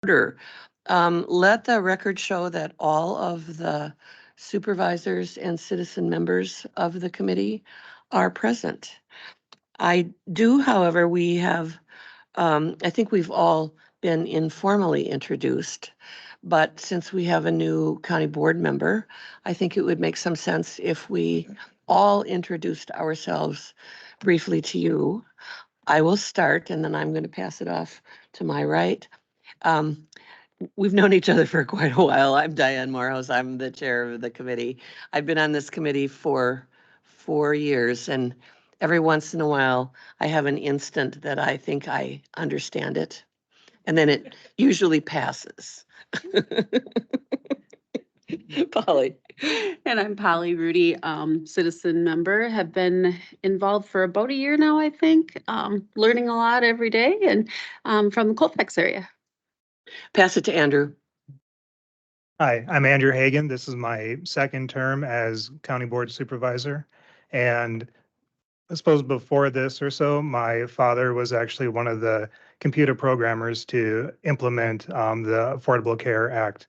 order. Let the record show that all of the supervisors and citizen members of the committee are present. I do, however, we have, I think we've all been informally introduced, but since we have a new county board member, I think it would make some sense if we all introduced ourselves briefly to you. I will start and then I'm going to pass it off to my right. We've known each other for quite a while. I'm Diane Morehouse. I'm the chair of the committee. I've been on this committee for 4 years, and every once in a while, I have an instant that I think I understand it, and then it usually passes. Polly. And I'm Polly Rudy, citizen member, have been involved for about a year now, I think, learning a lot every day, and from the Colfax area. Pass it to Andrew. Hi, I'm Andrew Hagan. This is my second term as County Board Supervisor. And I suppose before this or so, my father was actually one of the computer programmers to implement the Affordable Care Act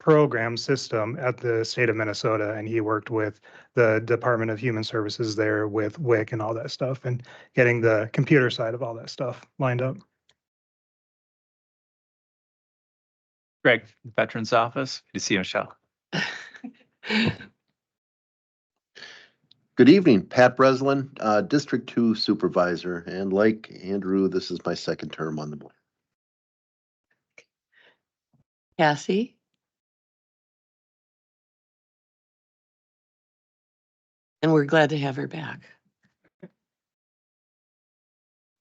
program system at the state of Minnesota. And he worked with the Department of Human Services there with WIC and all that stuff and getting the computer side of all that stuff lined up. Greg, Veterans Office. Good to see you, Michelle. Good evening, Pat Breslin, District 2 Supervisor, and like Andrew, this is my second term on the board. Cassie. And we're glad to have her back.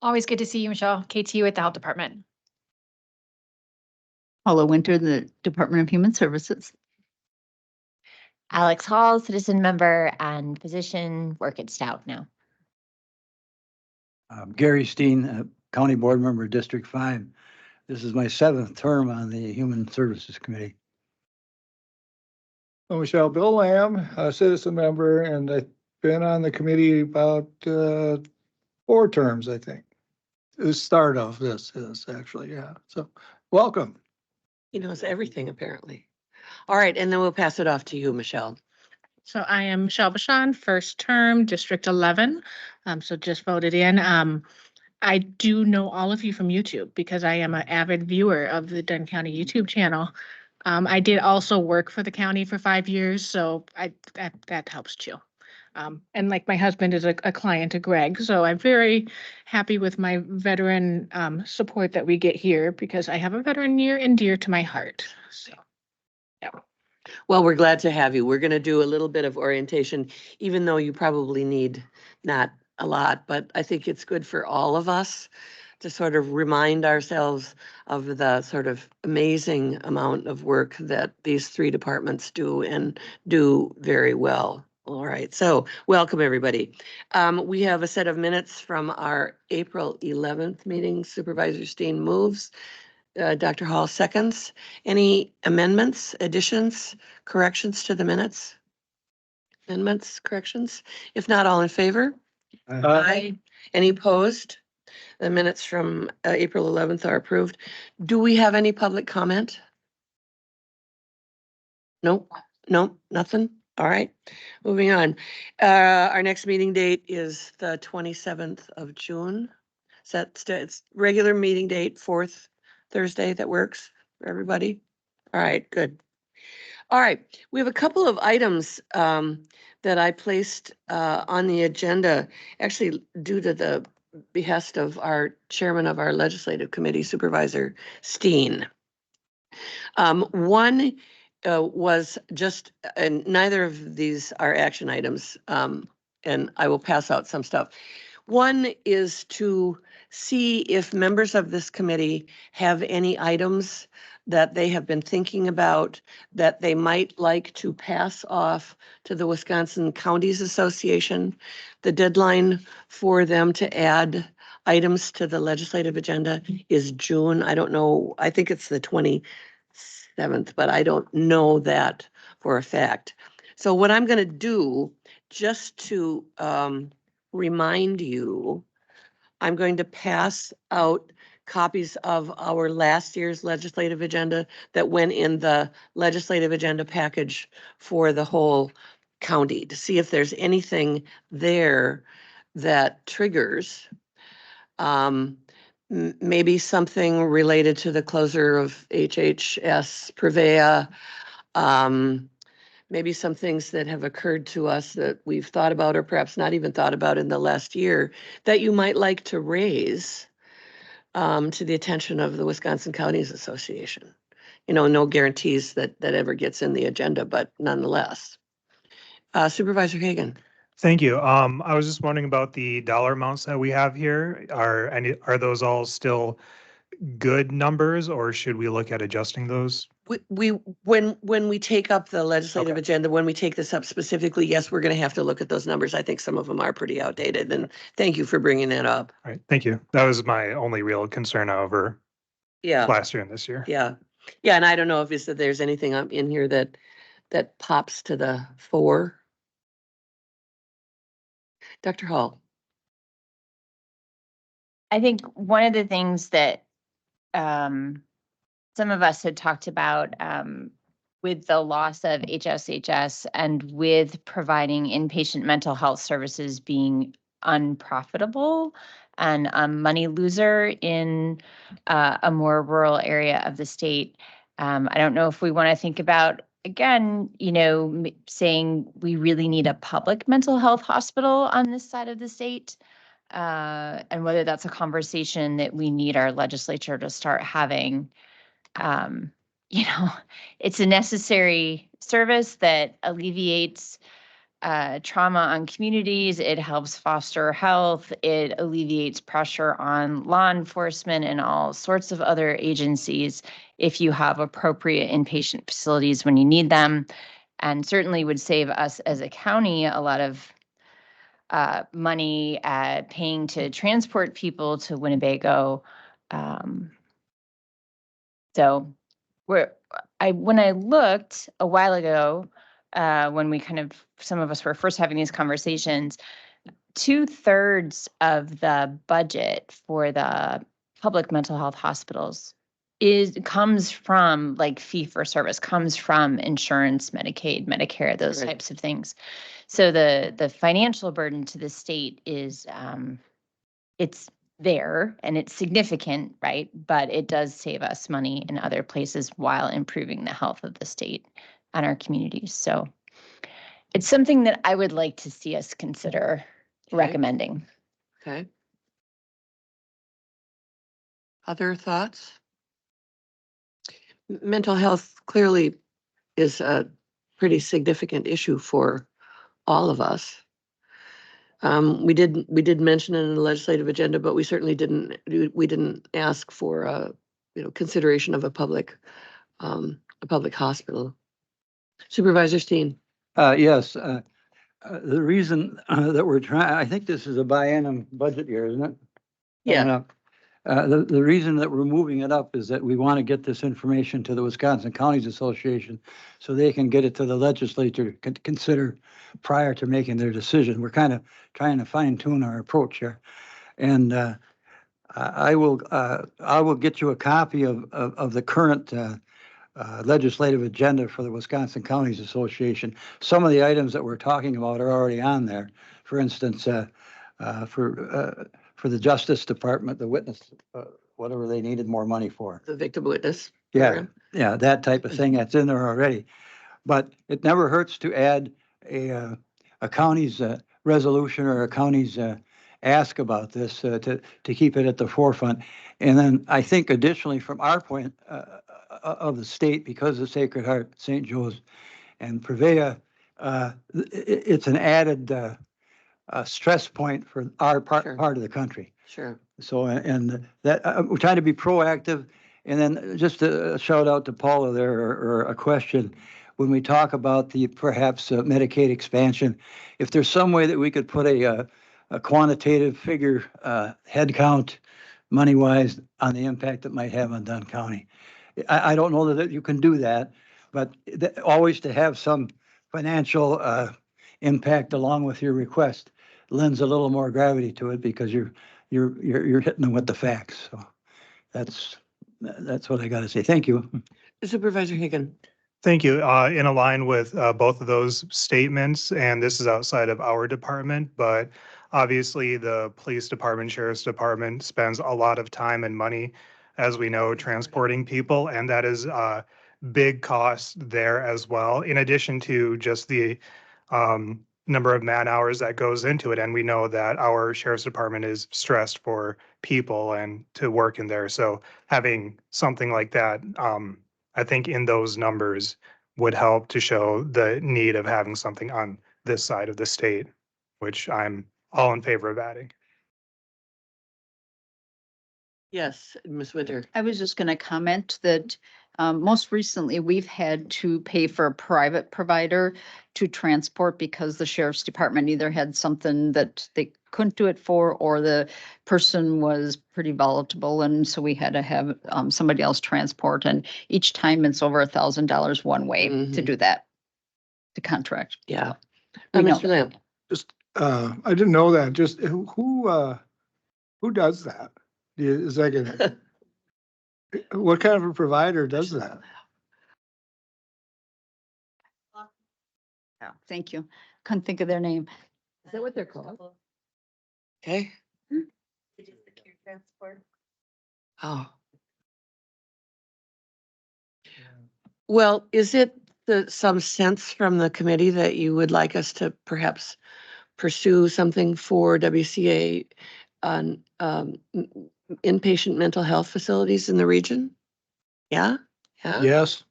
Always good to see you, Michelle. KTU at the Health Department. Paula Winter, the Department of Human Services. Alex Hall, citizen member and physician, work at Stout now. Gary Steen, County Board Member, District 5. This is my 7th term on the Human Services Committee. Well, Michelle, Bill Lamb, a citizen member, and I've been on the committee about 4 terms, I think. The start of this is actually, yeah. So welcome. He knows everything, apparently. All right, and then we'll pass it off to you, Michelle. So I am Michelle Bashan, first term, District 11. So just voted in. I do know all of you from YouTube because I am an avid viewer of the Dunn County YouTube channel. I did also work for the county for 5 years, so that helps too. And like my husband is a client of Greg, so I'm very happy with my veteran support that we get here because I have a veteran near and dear to my heart. So, yeah. Well, we're glad to have you. We're going to do a little bit of orientation, even though you probably need not a lot, but I think it's good for all of us to sort of remind ourselves of the sort of amazing amount of work that these 3 departments do and do very well. All right, so welcome everybody. We have a set of minutes from our April 11th meeting. Supervisor Steen moves. Dr. Hall seconds. Any amendments, additions, corrections to the minutes? Amendments, corrections? If not, all in favor? Aye. Any opposed? The minutes from April 11th are approved. Do we have any public comment? Nope, nothing. All right, moving on. Our next meeting date is the 27th of June. It's regular meeting date, 4th Thursday. That works for everybody? All right, good. All right, we have a couple of items that I placed on the agenda, actually due to the behest of our chairman of our legislative committee, Supervisor Steen. One was just, and neither of these are action items, and I will pass out some stuff. One is to see if members of this committee have any items that they have been thinking about that they might like to pass off to the Wisconsin Counties Association. The deadline for them to add items to the legislative agenda is June. I don't know, I think it's the 27th, but I don't know that for a fact. So what I'm going to do, just to remind you, I'm going to pass out copies of our last year's legislative agenda that went in the legislative agenda package for the whole county to see if there's anything there that triggers maybe something related to the closure of HHS Prevea, maybe some things that have occurred to us that we've thought about or perhaps not even thought about in the last year that you might like to raise to the attention of the Wisconsin Counties Association. You know, no guarantees that that ever gets in the agenda, but nonetheless. Supervisor Hagan. Thank you. I was just wondering about the dollar amounts that we have here. Are those all still good numbers, or should we look at adjusting those? When we take up the legislative Okay. agenda, when we take this up specifically, yes, we're going to have to look at those numbers. I think some of them are pretty outdated, and thank you for bringing that up. All right, thank you. That was my only real concern over Yeah, last year and this year. yeah, yeah. And I don't know if there's anything in here that pops to the fore. Dr. Hall. I think one of the things that some of us had talked about with the loss of HSHS and with providing inpatient mental health services being unprofitable and a money loser in a more rural area of the state. I don't know if we want to think about, again, you know, saying we really need a public mental health hospital on this side of the state. And whether that's a conversation that we need our legislature to start having. You know, it's a necessary service that alleviates trauma on communities. It helps foster health. It alleviates pressure on law enforcement and all sorts of other agencies if you have appropriate inpatient facilities when you need them, and certainly would save us as a county a lot of money paying to transport people to Winnebago. So when I looked a while ago, when we some of us were first having these conversations, 2/3 of the budget for the public mental health hospitals comes from like fee for service, comes from insurance, Medicaid, Medicare, those Right. types of things. So the financial burden to the state is it's there and it's significant, right? But it does save us money in other places while improving the health of the state and our communities. So it's something that I would like to see us consider recommending. Okay. Other thoughts? Mental health clearly is a pretty significant issue for all of us. We did mention it in the legislative agenda, but we certainly didn't ask for consideration of a public hospital. Supervisor Steen. Yes, the reason that we're trying, I think this is a biennium budget year, isn't it? Yeah. Coming up. The reason that we're moving it up is that we want to get this information to the Wisconsin Counties Association so they can get it to the legislature to consider prior to making their decision. We're kind of trying to fine tune our approach here. And I will get you a copy of the current legislative agenda for the Wisconsin Counties Association. Some of the items that we're talking about are already on there. For instance, for the Justice Department, the witness, whatever they needed more money for. The victim witness. Yeah, program. yeah, that type of thing that's in there already. But it never hurts to add a county's resolution or a county's ask about this to keep it at the forefront. And then I think additionally from our point of the state, because of Sacred Heart, St. Joe's, and Prevea, it's an added stress point for our part of the country. Sure. So, and that we're trying to be proactive. And then just a shout out to Paula there, or a question. When we talk about the perhaps Medicaid expansion, if there's some way that we could put a quantitative figure, head count, money wise, on the impact it might have on Dunn County. I don't know that you can do that, but always to have some financial impact along with your request lends a little more gravity to it because you're hitting them with the facts. So That's what I got to say. Thank you. Supervisor Hagan. Thank you. In line with both of those statements, and this is outside of our department, but obviously the police department, sheriff's department spends a lot of time and money, as we know, transporting people, and that is a big cost there as well, in addition to just the number of man hours that goes into it. And we know that our sheriff's department is stressed for people and to work in there. So having something like that, I think in those numbers would help to show the need of having something on this side of the state, which I'm all in favor of adding. Yes, Ms. Winter. I was just going to comment that most recently we've had to pay for a private provider to transport because the sheriff's department either had something that they couldn't do it for, or the person was pretty volatile. And so we had to have somebody else transport. And each time it's over $1,000 one way to Mhm. do that, the contract. Yeah. We know Mr. Lamb. Just, I didn't know that. Just who does that? Is that gonna, what kind of a provider does that? Yeah, thank you. Couldn't think of their name. Is that what they're called? Okay. Oh. Well, is it some sense from the committee that you would like us to perhaps pursue something for WCA on inpatient mental health facilities in the region? Yeah? Yeah? Yes.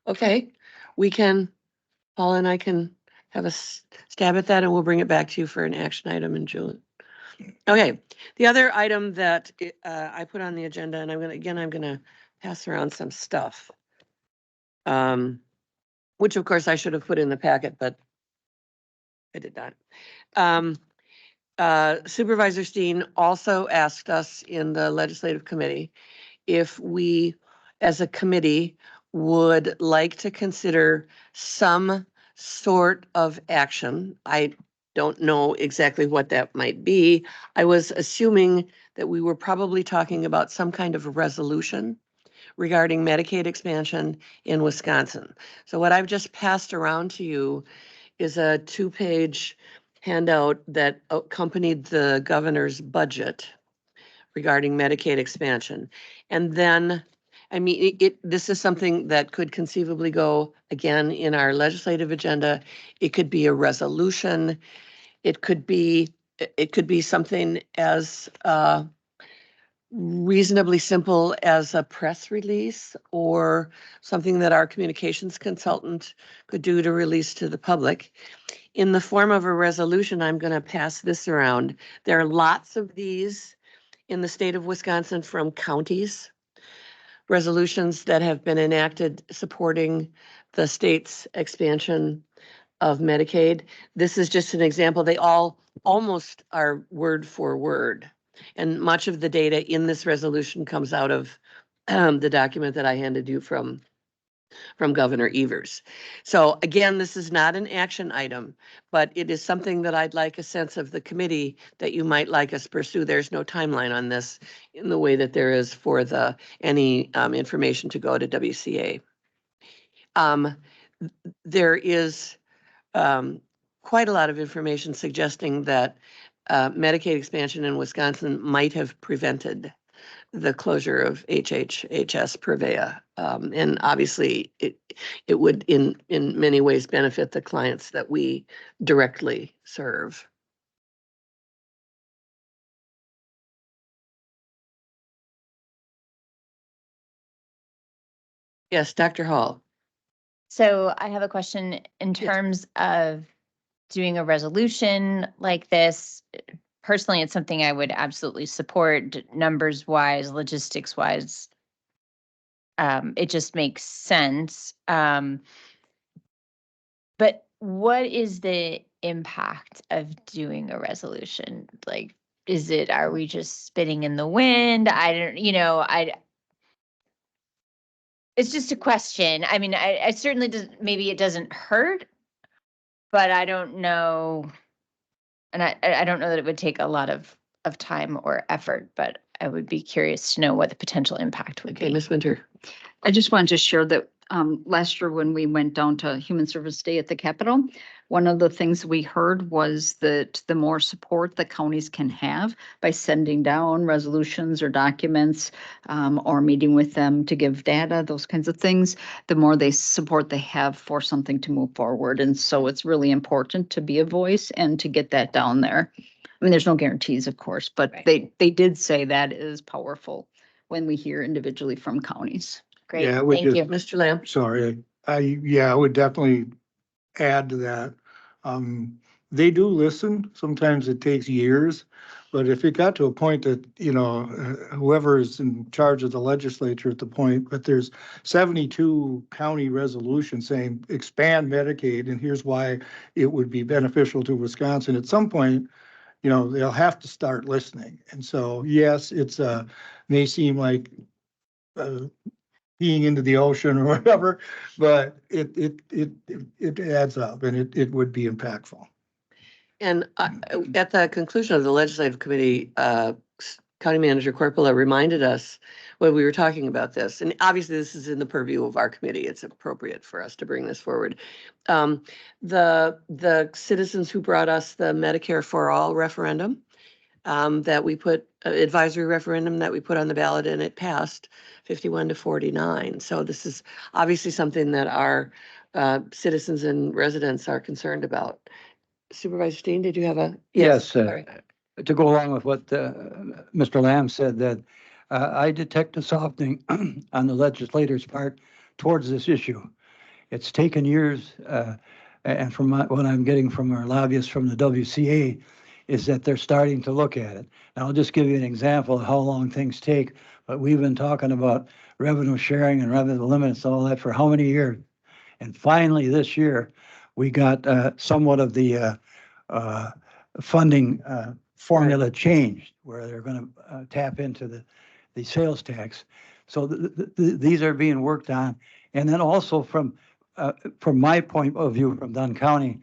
Okay, we can, Paul and I can have a stab at that, and we'll bring it back to you for an action item in June. Okay, the other item that I put on the agenda, and I'm gonna pass around some stuff. Which of course I should have put in the packet, but I did not. Supervisor Steen also asked us in the legislative committee if we, as a committee, would like to consider some sort of action. I don't know exactly what that might be. I was assuming that we were probably talking about some kind of a resolution regarding Medicaid expansion in Wisconsin. So what I've just passed around to you is a 2-page handout that accompanied the governor's budget regarding Medicaid expansion. And then, I mean, this is something that could conceivably go again in our legislative agenda. It could be a resolution. It could be something as reasonably simple as a press release, or something that our communications consultant could do to release to the public. In the form of a resolution, I'm going to pass this around. There are lots of these in the state of Wisconsin from counties, resolutions that have been enacted supporting the state's expansion of Medicaid. This is just an example. They all almost are word for word. And much of the data in this resolution comes out of the document that I handed you from Governor Evers. So again, this is not an action item, but it is something that I'd like a sense of the committee that you might like us pursue. There's no timeline on this in the way that there is for any information to go to WCA. There is quite a lot of information suggesting that Medicaid expansion in Wisconsin might have prevented the closure of HHHS Prevea. And obviously it would in many ways benefit the clients that we directly serve. Yes, Dr. Hall. So I have a question in terms of doing a resolution like this. Personally, it's something I would absolutely support, numbers wise, logistics wise. It just makes sense. But what is the impact of doing a resolution? Like, are we just spitting in the wind? I don't, it's just a question. I mean, I certainly maybe it doesn't hurt, but I don't know. And I don't know that it would take a lot of time or effort, but I would be curious to know what the potential impact would Okay, be. Ms. Winter. I just wanted to share that last year when we went down to Human Service Day at the Capitol, one of the things we heard was that the more support the counties can have by sending down resolutions or documents or meeting with them to give data, those kinds of things, the more support they have for something to move forward. And so it's really important to be a voice and to get that down there. I mean, there's no guarantees, of course, but Right. they did say that is powerful when we hear individually from counties. Great, Yeah, we thank just- you. Mr. Lamb. Sorry, I would definitely add to that. They do listen. Sometimes it takes years. But if it got to a point that, whoever is in charge of the legislature at the point, but there's 72 county resolutions saying expand Medicaid, and here's why it would be beneficial to Wisconsin. At some point, they'll have to start listening. And so, yes, it's may seem like peeing into the ocean or whatever, but it adds up and it would be impactful. And at the conclusion of the legislative committee, County Manager Corpola reminded us when we were talking about this, and obviously this is in the purview of our committee, it's appropriate for us to bring this forward. The citizens who brought us the Medicare for All referendum, that we put, advisory referendum that we put on the ballot, and it passed 51-49. So this is obviously something that our citizens and residents are concerned about. Supervisor Steen, did you have a? Yes, sorry. to go along with what Mr. Lamb said, that I detect a softening on the legislators' part towards this issue. It's taken years, and from what I'm getting from our lobbyists from the WCA, is that they're starting to look at it. And I'll just give you an example of how long things take, but we've been talking about revenue sharing and revenue limits, all that for how many years? And finally, this year, we got somewhat of the funding formula changed, where they're going to tap into the sales tax. So these are being worked on. And then also from my point of view from Dunn County,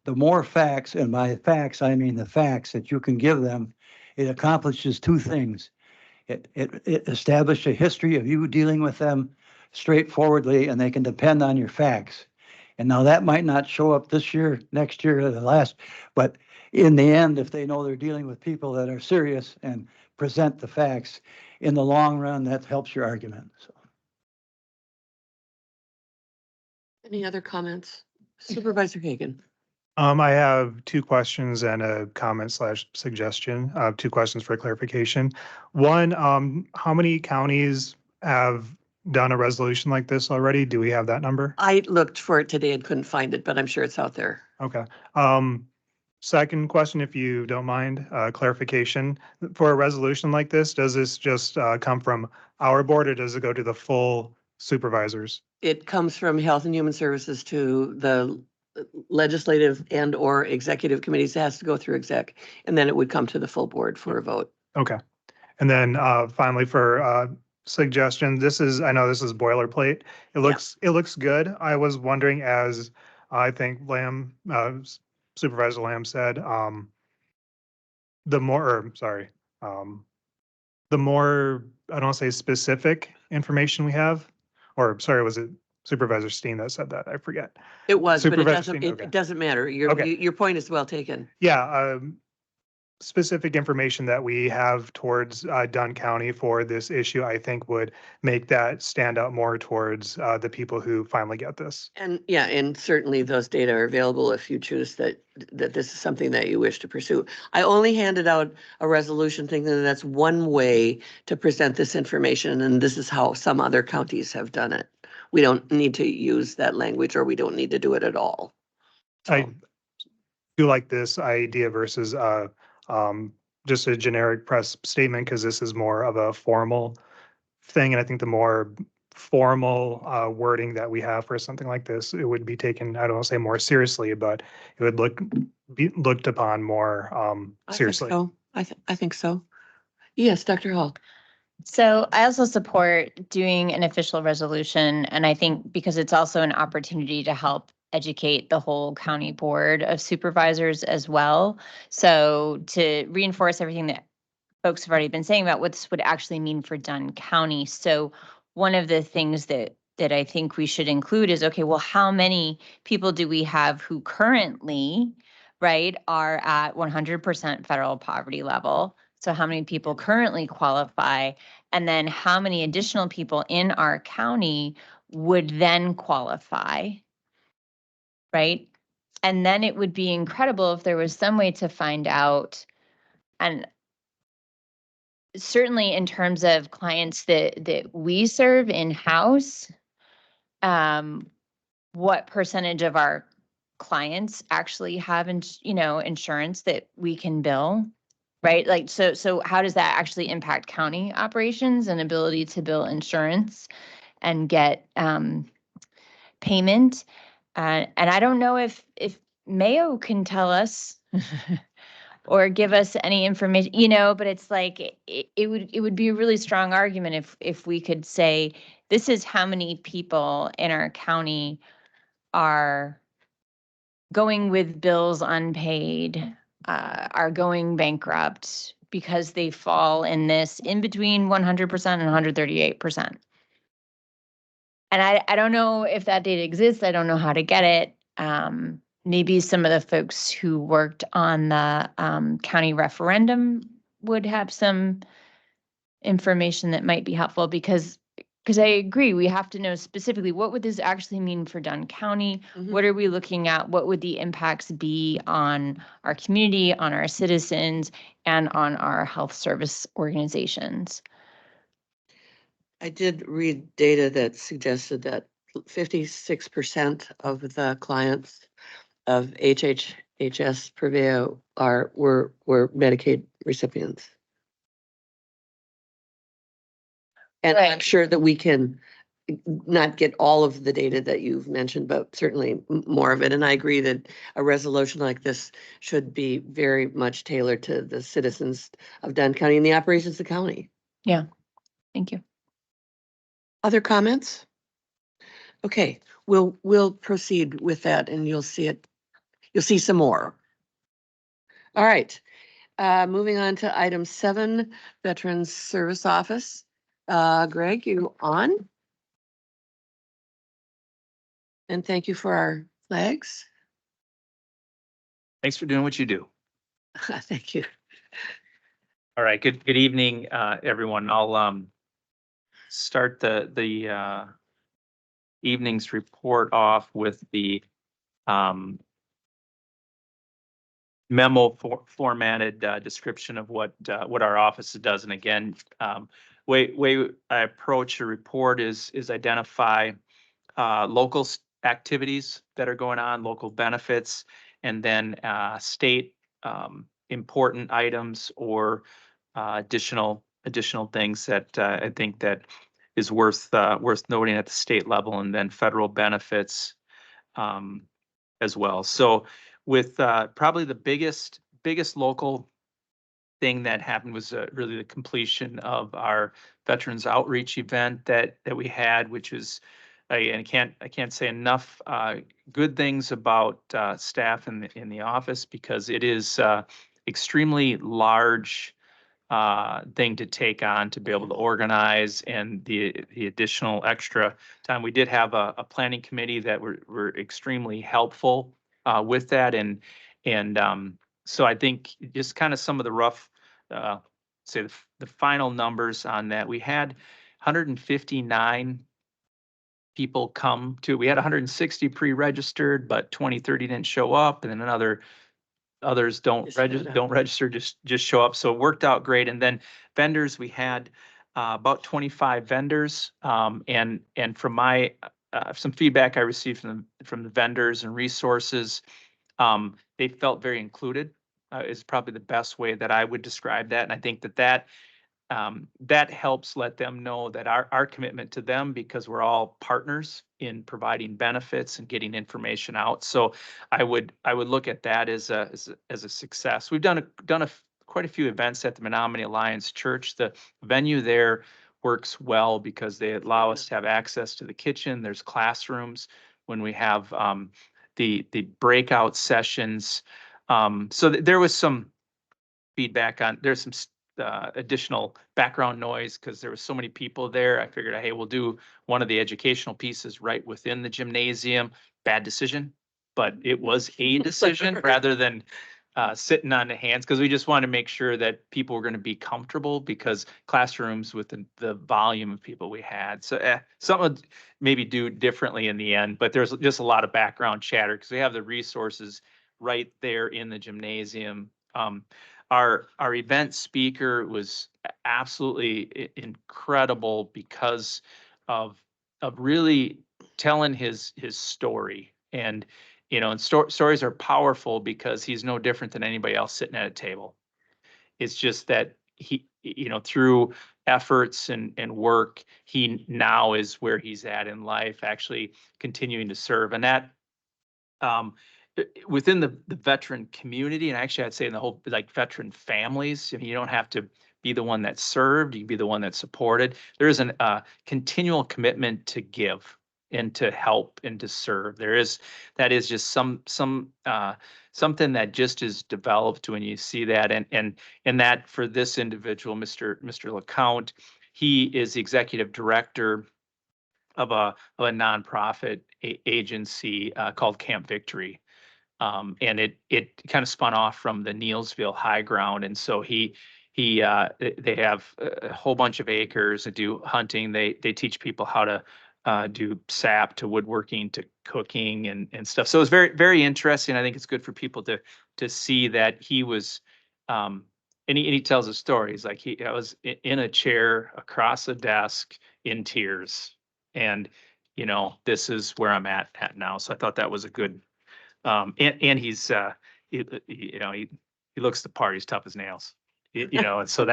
the more facts, and by facts, I mean the facts that you can give them, it accomplishes two things. It established a history of you dealing with them straightforwardly, and they can depend on your facts. And now that might not show up this year, next year, or the last, but in the end, if they know they're dealing with people that are serious and present the facts, in the long run, that helps your argument. So. Any other comments? Supervisor Hagan. I have two questions and a comment / suggestion. Two questions for clarification. One, how many counties have done a resolution like this already? Do we have that number? I looked for it today and couldn't find it, but I'm sure it's out there. Okay. Second question, if you don't mind, clarification. For a resolution like this, does this just come from our board, or does it go to the full supervisors? It comes from Health and Human Services to the legislative and or executive committees. It has to go through exec, and then it would come to the full board for a vote. Okay. And then finally for suggestion, I know this is boilerplate. It looks good. I was wondering, as I think Supervisor Lamb said, the more, I don't want to say specific information we have, or sorry, was it Supervisor Steen that said that? I forget. It was, but Supervisor Steen, it okay. doesn't matter. Okay. Your point is well taken. Yeah, specific information that we have towards Dunn County for this issue, I think would make that stand out more towards the people who finally get this. And yeah, and certainly those data are available if you choose that this is something that you wish to pursue. I only handed out a resolution thinking that that's one way to present this information, and this is how some other counties have done it. We don't need to use that language, or we don't need to do it at all. I do like this idea versus just a generic press statement, because this is more of a formal thing. And I think the more formal wording that we have for something like this, it would be taken, I don't want to say more seriously, but it would be looked upon more seriously. I think so. Yes, Dr. Hall. So I also support doing an official resolution, and I think because it's also an opportunity to help educate the whole county board of supervisors as well. So to reinforce everything that folks have already been saying about what this would actually mean for Dunn County. So one of the things that I think we should include is, okay, well, how many people do we have who currently, right, are at 100% federal poverty level? So how many people currently qualify? And then how many additional people in our county would then qualify, right? And then it would be incredible if there was some way to find out, and certainly in terms of clients that we serve in-house, what percentage of our clients actually have insurance that we can bill, right? Like, so how does that actually impact county operations and ability to bill insurance and get payment? And I don't know if Mayo can tell us or give us any information, but it's like it would be a really strong argument if we could say this is how many people in our county are going with bills unpaid, are going bankrupt because they fall in this in between 100% and 138%. And I don't know if that data exists. I don't know how to get it. Maybe some of the folks who worked on the county referendum would have some information that might be helpful, because I agree, we have to know specifically what would this actually mean for Dunn County? What are we looking at? What would the impacts be on our community, on our citizens, and on our health service organizations? I did read data that suggested that 56% of the clients of HHHS Preveo were Medicaid recipients. And I'm Right. sure that we can not get all of the data that you've mentioned, but certainly more of it. And I agree that a resolution like this should be very much tailored to the citizens of Dunn County and the operations of the county. Yeah, thank you. Other comments? Okay, we'll proceed with that and you'll see it. You'll see some more. All right, moving on to item 7, Veterans Service Office. Greg, you on? And thank you for our flags. Thanks for doing what you do. Thank you. All right, good evening, everyone. I'll start the evening's report off with the memo formatted description of what our office does. And again, way I approach a report is identify local activities that are going on, local benefits, and then state important items or additional things that I think that is worth noting at the state level, and then federal benefits as well. So with probably the biggest local thing that happened was really the completion of our Veterans Outreach event that we had, which is, I can't say enough good things about staff in the office, because it is extremely large thing to take on to be able to organize, and the additional extra time. We did have a planning committee that were extremely helpful with that, and so I think just kind of some of the rough, say the final numbers on that. We had 159 people come to. We had 160 pre-registered, but 30 didn't show up, and then others don't register, just show up. So it worked out great. And then vendors, we had about 25 vendors, and from my some feedback I received from the vendors and resources, they felt very included. Is probably the best way that I would describe that. And I think that helps let them know that our commitment to them, because we're all partners in providing benefits and getting information out. So I would look at that as a success. We've done quite a few events at the Menominee Alliance Church. The venue there works well because they allow us to have access to the kitchen. There's classrooms when we have the breakout sessions. So there was some feedback on, there's some additional background noise because there was so many people there. I figured, hey, we'll do one of the educational pieces right within the gymnasium. Bad decision, but it was a decision rather than sitting on the hands, because we just wanted to make sure that people were going to be comfortable, because classrooms with the volume of people we had. So some would maybe do differently in the end, but there's just a lot of background chatter because we have the resources right there in the gymnasium. Our event speaker was absolutely incredible because of really telling his story. And and stories are powerful because he's no different than anybody else sitting at a table. It's just that he, through efforts and work, he now is where he's at in life, actually continuing to serve. And that within the veteran community, and actually I'd say in the whole, like, veteran families, you don't have to be the one that served, you can be the one that supported. There is a continual commitment to give and to help and to serve. That is just something that just is developed when you see that. And that for this individual, Mr. LeCount, he is the executive director of a nonprofit agency called Camp Victory. And it kind of spun off from the Neelsville High Ground. And so they have a whole bunch of acres that do hunting. They teach people how to do sap to woodworking to cooking and stuff. So it's very, very interesting. I think it's good for people to see that he was, and he tells a story. He's like, I was in a chair across a desk in tears. And, this is where I'm at now. So I thought that was a good, and he's, he looks the part. He's tough as nails, and so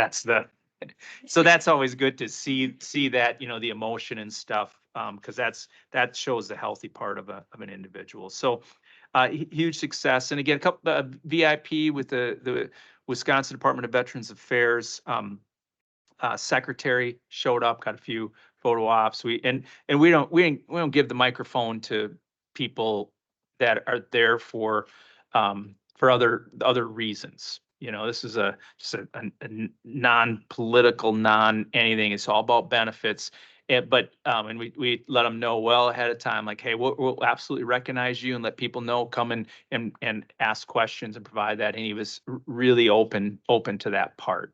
that's always good to see that, the emotion and stuff, because that shows the healthy part of an individual. So huge success. And again, a couple VIP with the Wisconsin Department of Veterans Affairs secretary showed up, got a few photo ops. We don't give the microphone to people that are there for other reasons. This is just a non-political, non-anything. It's all about benefits. And we let them know well ahead of time, like, hey, we'll absolutely recognize you and let people know, come and ask questions and provide that. And he was really open to that part.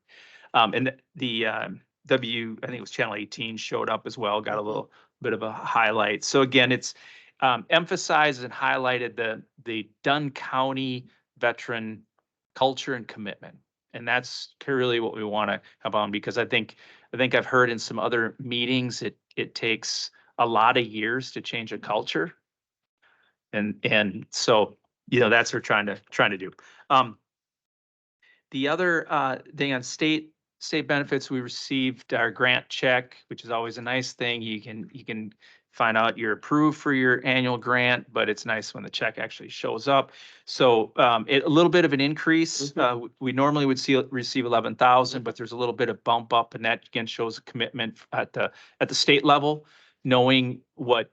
And the I think it was Channel 18 showed up as well, got a little bit of a highlight. So again, it's emphasized and highlighted the Dunn County veteran culture and commitment. And that's really what we want to have on, because I think I've heard in some other meetings, it takes a lot of years to change a culture. And so, that's what we're trying to do. The other thing on state benefits, we received our grant check, which is always a nice thing. You can find out you're approved for your annual grant, but it's nice when the check actually shows up. So a little bit of an increase. We normally would receive 11,000, but there's a little bit of bump up, and that again shows a commitment at the state level, knowing what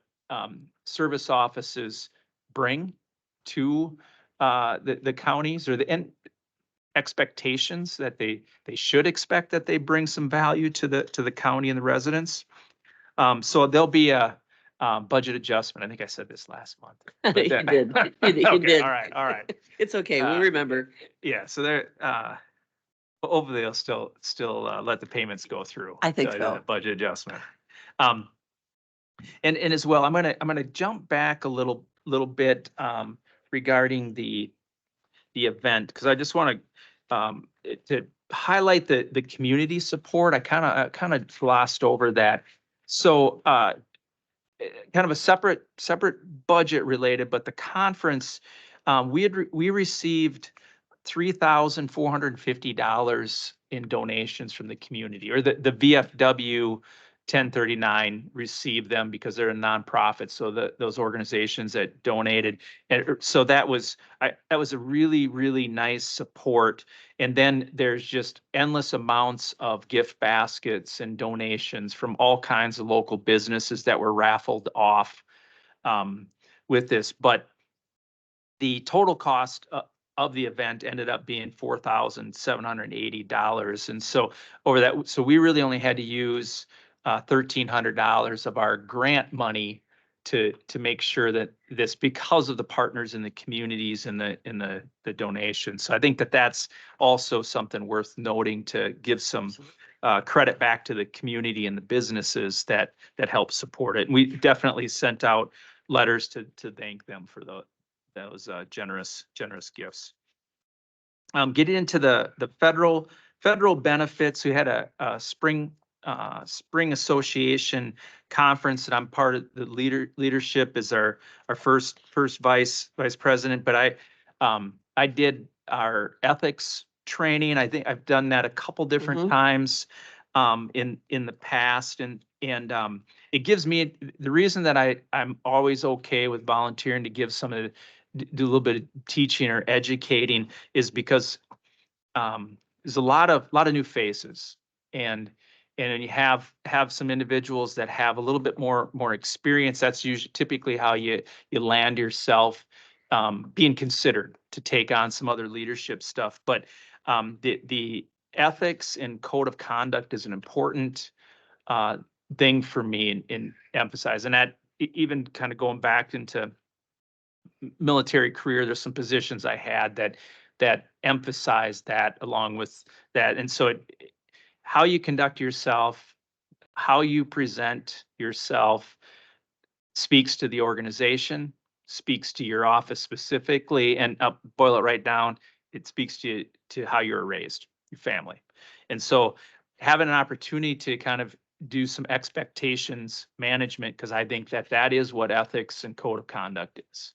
service offices bring to the counties, or expectations that they should expect that they bring some value to the county and the residents. So there'll be a budget adjustment. I think I said this last month. You did. You Okay, did. all right. It's okay. We Uh, remember. Yeah, so they're hopefully they'll still let the payments go through. I think the so. budget adjustment. And as well, I'm gonna jump back a little bit regarding the event, because I just want to highlight the community support. I kind of glossed over that. So kind of a separate budget related, but the conference, we received $3,450 in donations from the community, or the VFW 1039 received them because they're a nonprofit. So those organizations that donated, and so that was a really, really nice support. And then there's just endless amounts of gift baskets and donations from all kinds of local businesses that were raffled off with this. But the total cost of the event ended up being $4,780. And so over that, so we really only had to use $1,300 of our grant money to make sure that this, because of the partners in the communities and the donations. So I think that that's also something worth noting, to give some credit back to the community and the businesses that help support it. And we definitely sent out letters to thank them for those generous gifts. Getting into the federal benefits, we had a spring association conference that I'm part of. The leadership is our first vice president, but I did our ethics training. I think I've done that a couple different times in the past, and it gives me the reason that I'm always okay with volunteering to give some of the, do a little bit of teaching or educating, is because there's a lot of new faces, and you have some individuals that have a little bit more experience. That's usually typically how you land yourself being considered to take on some other leadership stuff. But the ethics and code of conduct is an important thing for me in emphasize. And that even kind of going back into military career, there's some positions I had that emphasize that along with that. And so how you conduct yourself, how you present yourself speaks to the organization, speaks to your office specifically, and I'll boil it right down, it speaks to how you were raised, your family. And so having an opportunity to kind of do some expectations management, because I think that is what ethics and code of conduct is.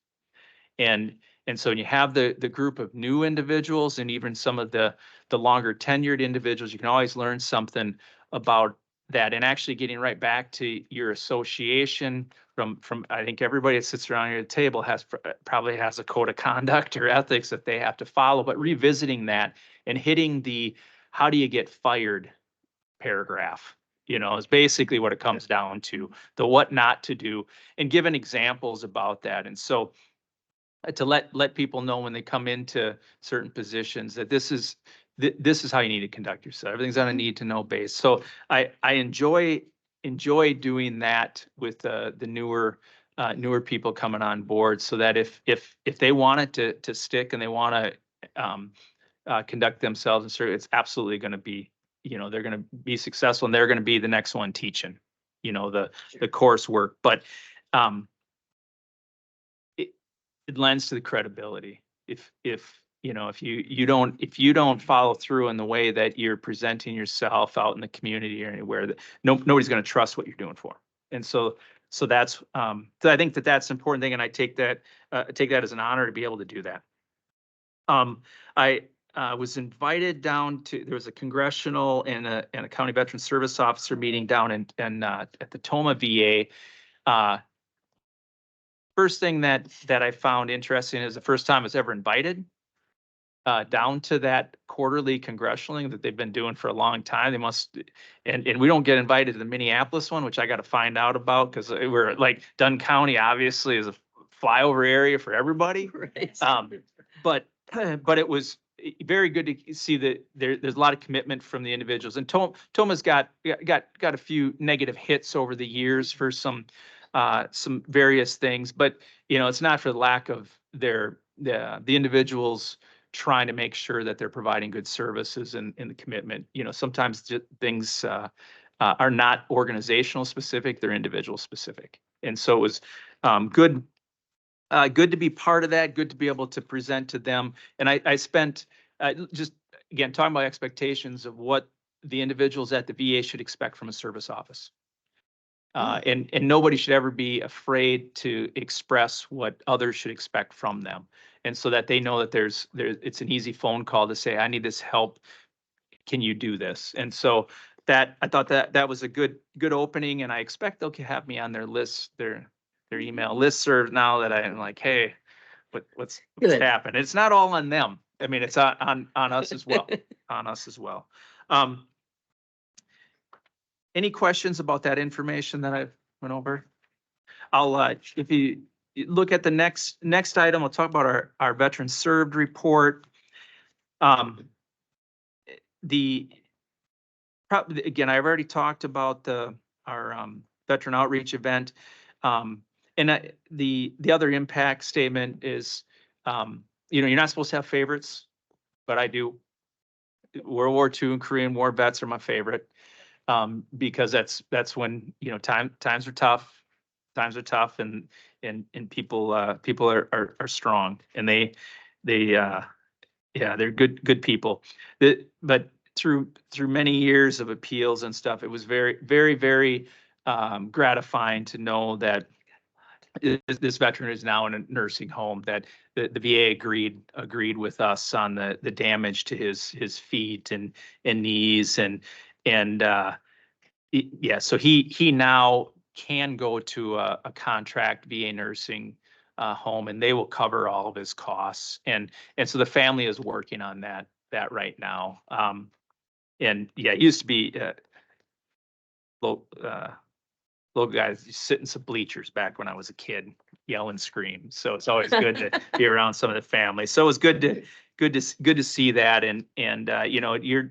And so when you have the group of new individuals and even some of the longer tenured individuals, you can always learn something about that. And actually getting right back to your association from I think everybody that sits around your table probably has a code of conduct or ethics that they have to follow, but revisiting that and hitting the how do you get fired paragraph, is basically what it comes down to, the what not to do, and giving examples about that. And so to let people know when they come into certain positions that this is how you need to conduct yourself. Everything's on a need to know base. So I enjoy doing that with the newer people coming on board, so that if they want it to stick and they want to conduct themselves and sort of, it's absolutely going to be, they're going to be successful and they're going to be the next one teaching, the coursework. But it lends to the credibility. If you don't follow through in the way that you're presenting yourself out in the community or anywhere, that nobody's going to trust what you're doing for. And so that's so I think that's an important thing, and I take that as an honor to be able to do that. I was invited down to, there was a congressional and a county veteran service officer meeting down at the Toma VA. First thing that I found interesting is the first time I was ever invited down to that quarterly congressional thing that they've been doing for a long time. They must, and we don't get invited to the Minneapolis one, which I got to find out about, because we're like, Dunn County obviously is a flyover area for everybody. Right. But it was very good to see that there's a lot of commitment from the individuals. And Toma's got a few negative hits over the years for some various things, but it's not for the lack of the individuals trying to make sure that they're providing good services and the commitment. Sometimes things are not organizational specific, they're individual specific. And so it was good to be part of that, good to be able to present to them. And I spent just, again, talking about expectations of what the individuals at the VA should expect from a service office. And nobody should ever be afraid to express what others should expect from them. And so that they know that it's an easy phone call to say, I need this help. Can you do this? And so that, I thought that was a good opening, and I expect they'll have me on their list, their email listserv now, that I'm like, hey, what's happened? It's not all on them. I mean, it's on us as well, on us as well. Any questions about that information that I've went over? I'll, look at the next item, we'll talk about our veteran served report. Again, I've already talked about our veteran outreach event. The other impact statement is, you're not supposed to have favorites, but I do. World War II and Korean War vets are my favorite, because that's when, times are tough. Times are tough, and people are strong, and they're good people. But through many years of appeals and stuff, it was very, very, very gratifying to know that this veteran is now in a nursing home, that the VA agreed with us on the damage to his feet and knees, so he now can go to a contract VA nursing home, and they will cover all of his costs. And so the family is working on that right now. And yeah, it used to be little guys sit in some bleachers back when I was a kid, yell and scream. So it's always good to be around some of the family. So it was good to see that. And you're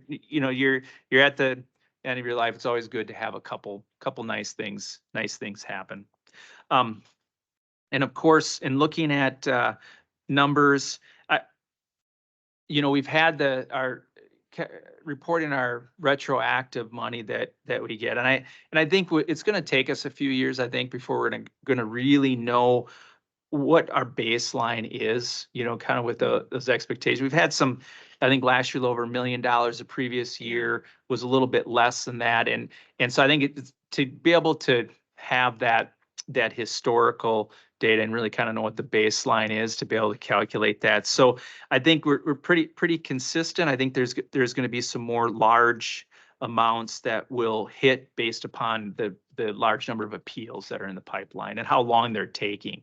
at the end of your life. It's always good to have a couple nice things happen. And of course, in looking at numbers, we've had our reporting our retroactive money that we get, and I think it's going to take us a few years, I think, before we're going to really know what our baseline is, kind of with those expectations. We've had some, I think last year over $1 million. The previous year was a little bit less than that, and so I think it's to be able to have that historical data and really kind of know what the baseline is to be able to calculate that. So I think we're pretty consistent. I think there's going to be some more large amounts that will hit based upon the large number of appeals that are in the pipeline and how long they're taking.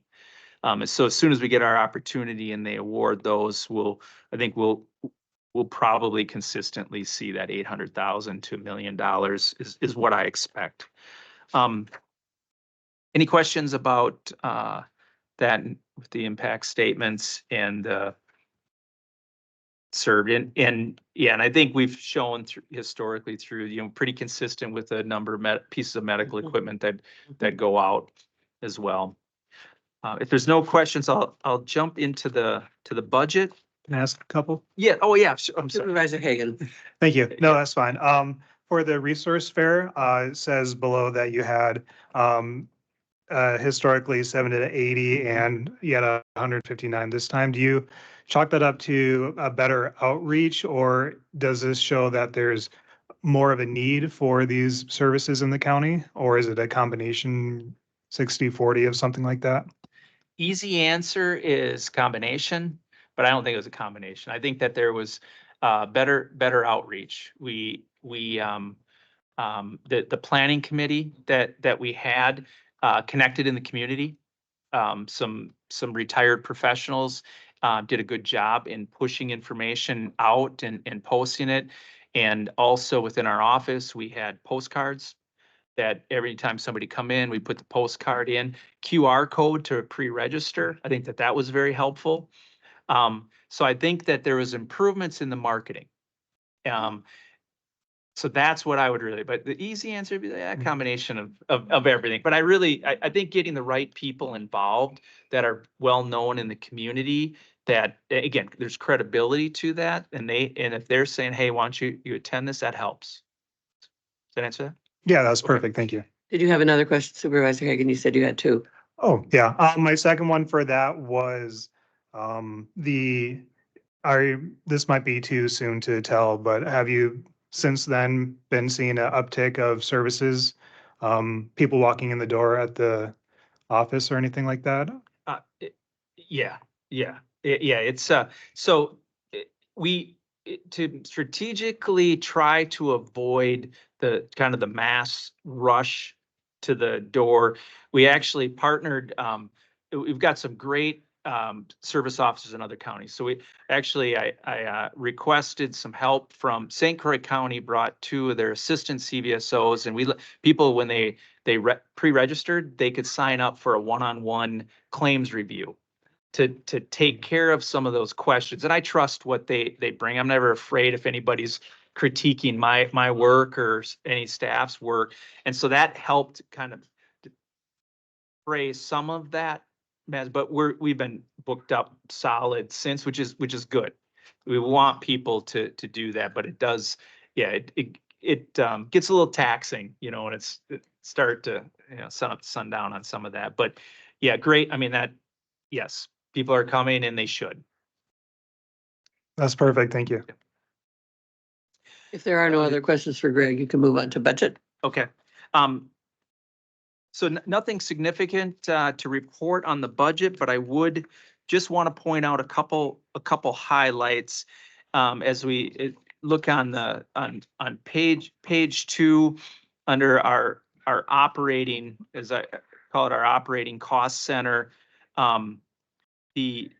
So as soon as we get our opportunity and they award those, we'll probably consistently see that $800,000 to $1 million is what I expect. Any questions about that with the impact statements and served? And I think we've shown historically through, pretty consistent with the number of pieces of medical equipment that go out as well. If there's no questions, I'll jump into the budget. Can I ask a couple? Yeah. Oh, yeah. I'm sorry. Supervisor Hagan. Thank you. No, that's fine. For the resource fair, it says below that you had historically 70 to 80 and you had 159 this time. Do you chalk that up to a better outreach, or does this show that there's more of a need for these services in the county, or is it a combination 60-40 of something like that? Easy answer is combination, but I don't think it was a combination. I think that there was better outreach. The planning committee that we had connected in the community. Some retired professionals did a good job in pushing information out and posting it. And also within our office, we had postcards that every time somebody come in, we put the postcard in, QR code to pre-register. I think that was very helpful. So I think that there was improvements in the marketing. So that's what I would really, but the easy answer would be a combination of everything. But I think getting the right people involved that are well-known in the community, that, again, there's credibility to that. And if they're saying, hey, why don't you attend this, that helps. Does that answer that? Yeah, that's perfect. Thank you. Did you have another question, Supervisor Hagan? You said you had two. Oh, yeah. My second one for that was this might be too soon to tell, but have you since then been seeing an uptick of services, people walking in the door at the office or anything like that? Yeah. It's so we to strategically try to avoid the kind of the mass rush to the door. We actually partnered. We've got some great service officers in other counties. So I requested some help from St. Croix County, brought two of their assistant CVSOs, and people when they they pre-registered, they could sign up for a one-on-one claims review to take care of some of those questions. And I trust what they bring. I'm never afraid if anybody's critiquing my work or any staff's work. And so that helped kind of defray some of that mess, but we've been booked up solid since, which is good. We want people to do that, but it does, yeah, it gets a little taxing, you know, and it start to, you know, sun up to sundown on some of that. But yeah, great. I mean, that, yes, people are coming and they should. That's perfect. Thank you. If there are no other questions for Greg, you can move on to budget. Okay. So nothing significant to report on the budget, but I would just want to point out a couple highlights as we look on page 2 under our operating, as I call it, our operating cost center. The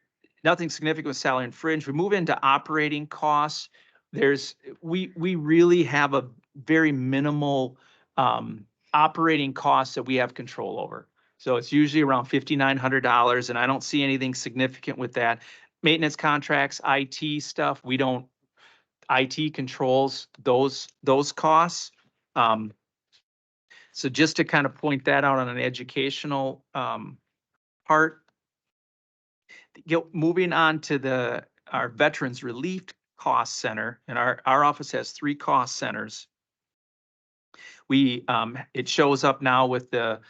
nothing significant with salary and fringe. We move into operating costs. We really have a very minimal operating costs that we have control over. So it's usually around $5,900, and I don't see anything significant with that. Maintenance contracts, IT stuff, we don't, IT controls those costs. So just to kind of point that out on an educational part. Moving on to our Veterans Relief Cost Center, and our office has 3 cost centers. It shows up now with the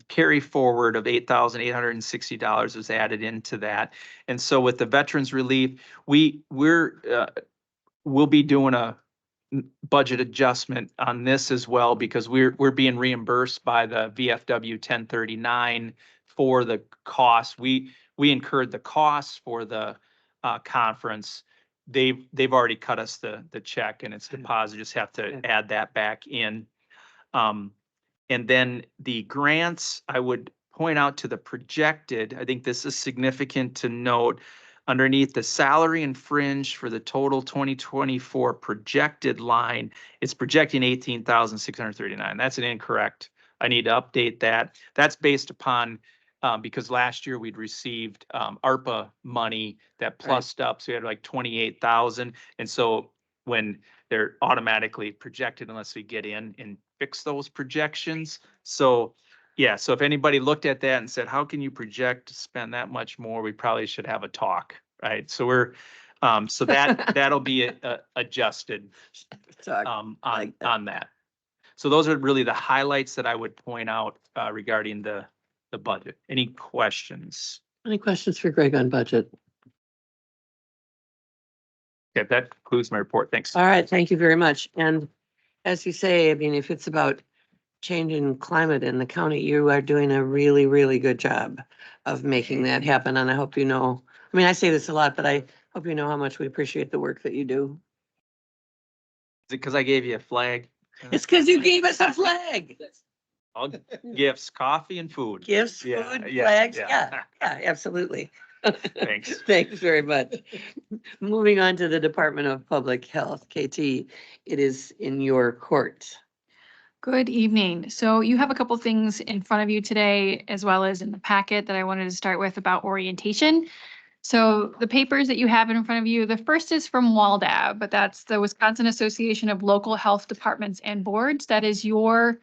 carry forward of $8,860 was added into that. And so with the Veterans Relief, we'll be doing a budget adjustment on this as well, because we're being reimbursed by the VFW 1039 for the cost. We incurred the costs for the conference. They've already cut us the check and it's deposited. Just have to add that back in. And then the grants, I would point out to the projected, I think this is significant to note, underneath the salary and fringe for the total 2024 projected line, it's projecting 18,639. That's an incorrect. I need to update that. That's based upon, because last year we'd received ARPA money that plussed up, so we had like 28,000. And so when they're automatically projected unless we get in and fix those projections. So yeah, so if anybody looked at that and said, how can you project to spend that much more? We probably should have a talk, right? So we're, so that'll be adjusted on that. So those are really the highlights that I would point out regarding the budget. Any questions? Any questions for Greg on budget? Okay, that concludes my report. Thanks. All right, thank you very much. And as you say, I mean, if it's about changing climate in the county, you are doing a really, really good job of making that happen. And I hope you know, I mean, I say this a lot, but I hope you know how much we appreciate the work that you do. Is it because I gave you a flag? It's because you gave us a flag. All gifts, coffee and food. Gifts, Yeah, food, yeah, flags, yeah. yeah, absolutely. Thanks. Thanks very much. Moving on to the Department of Public Health, KT, it is in your court. Good evening. So you have a couple things in front of you today, as well as in the packet that I wanted to start with about orientation. So the papers that you have in front of you, the first is from WALDAB, but that's the Wisconsin Association of Local Health Departments and Boards. That is your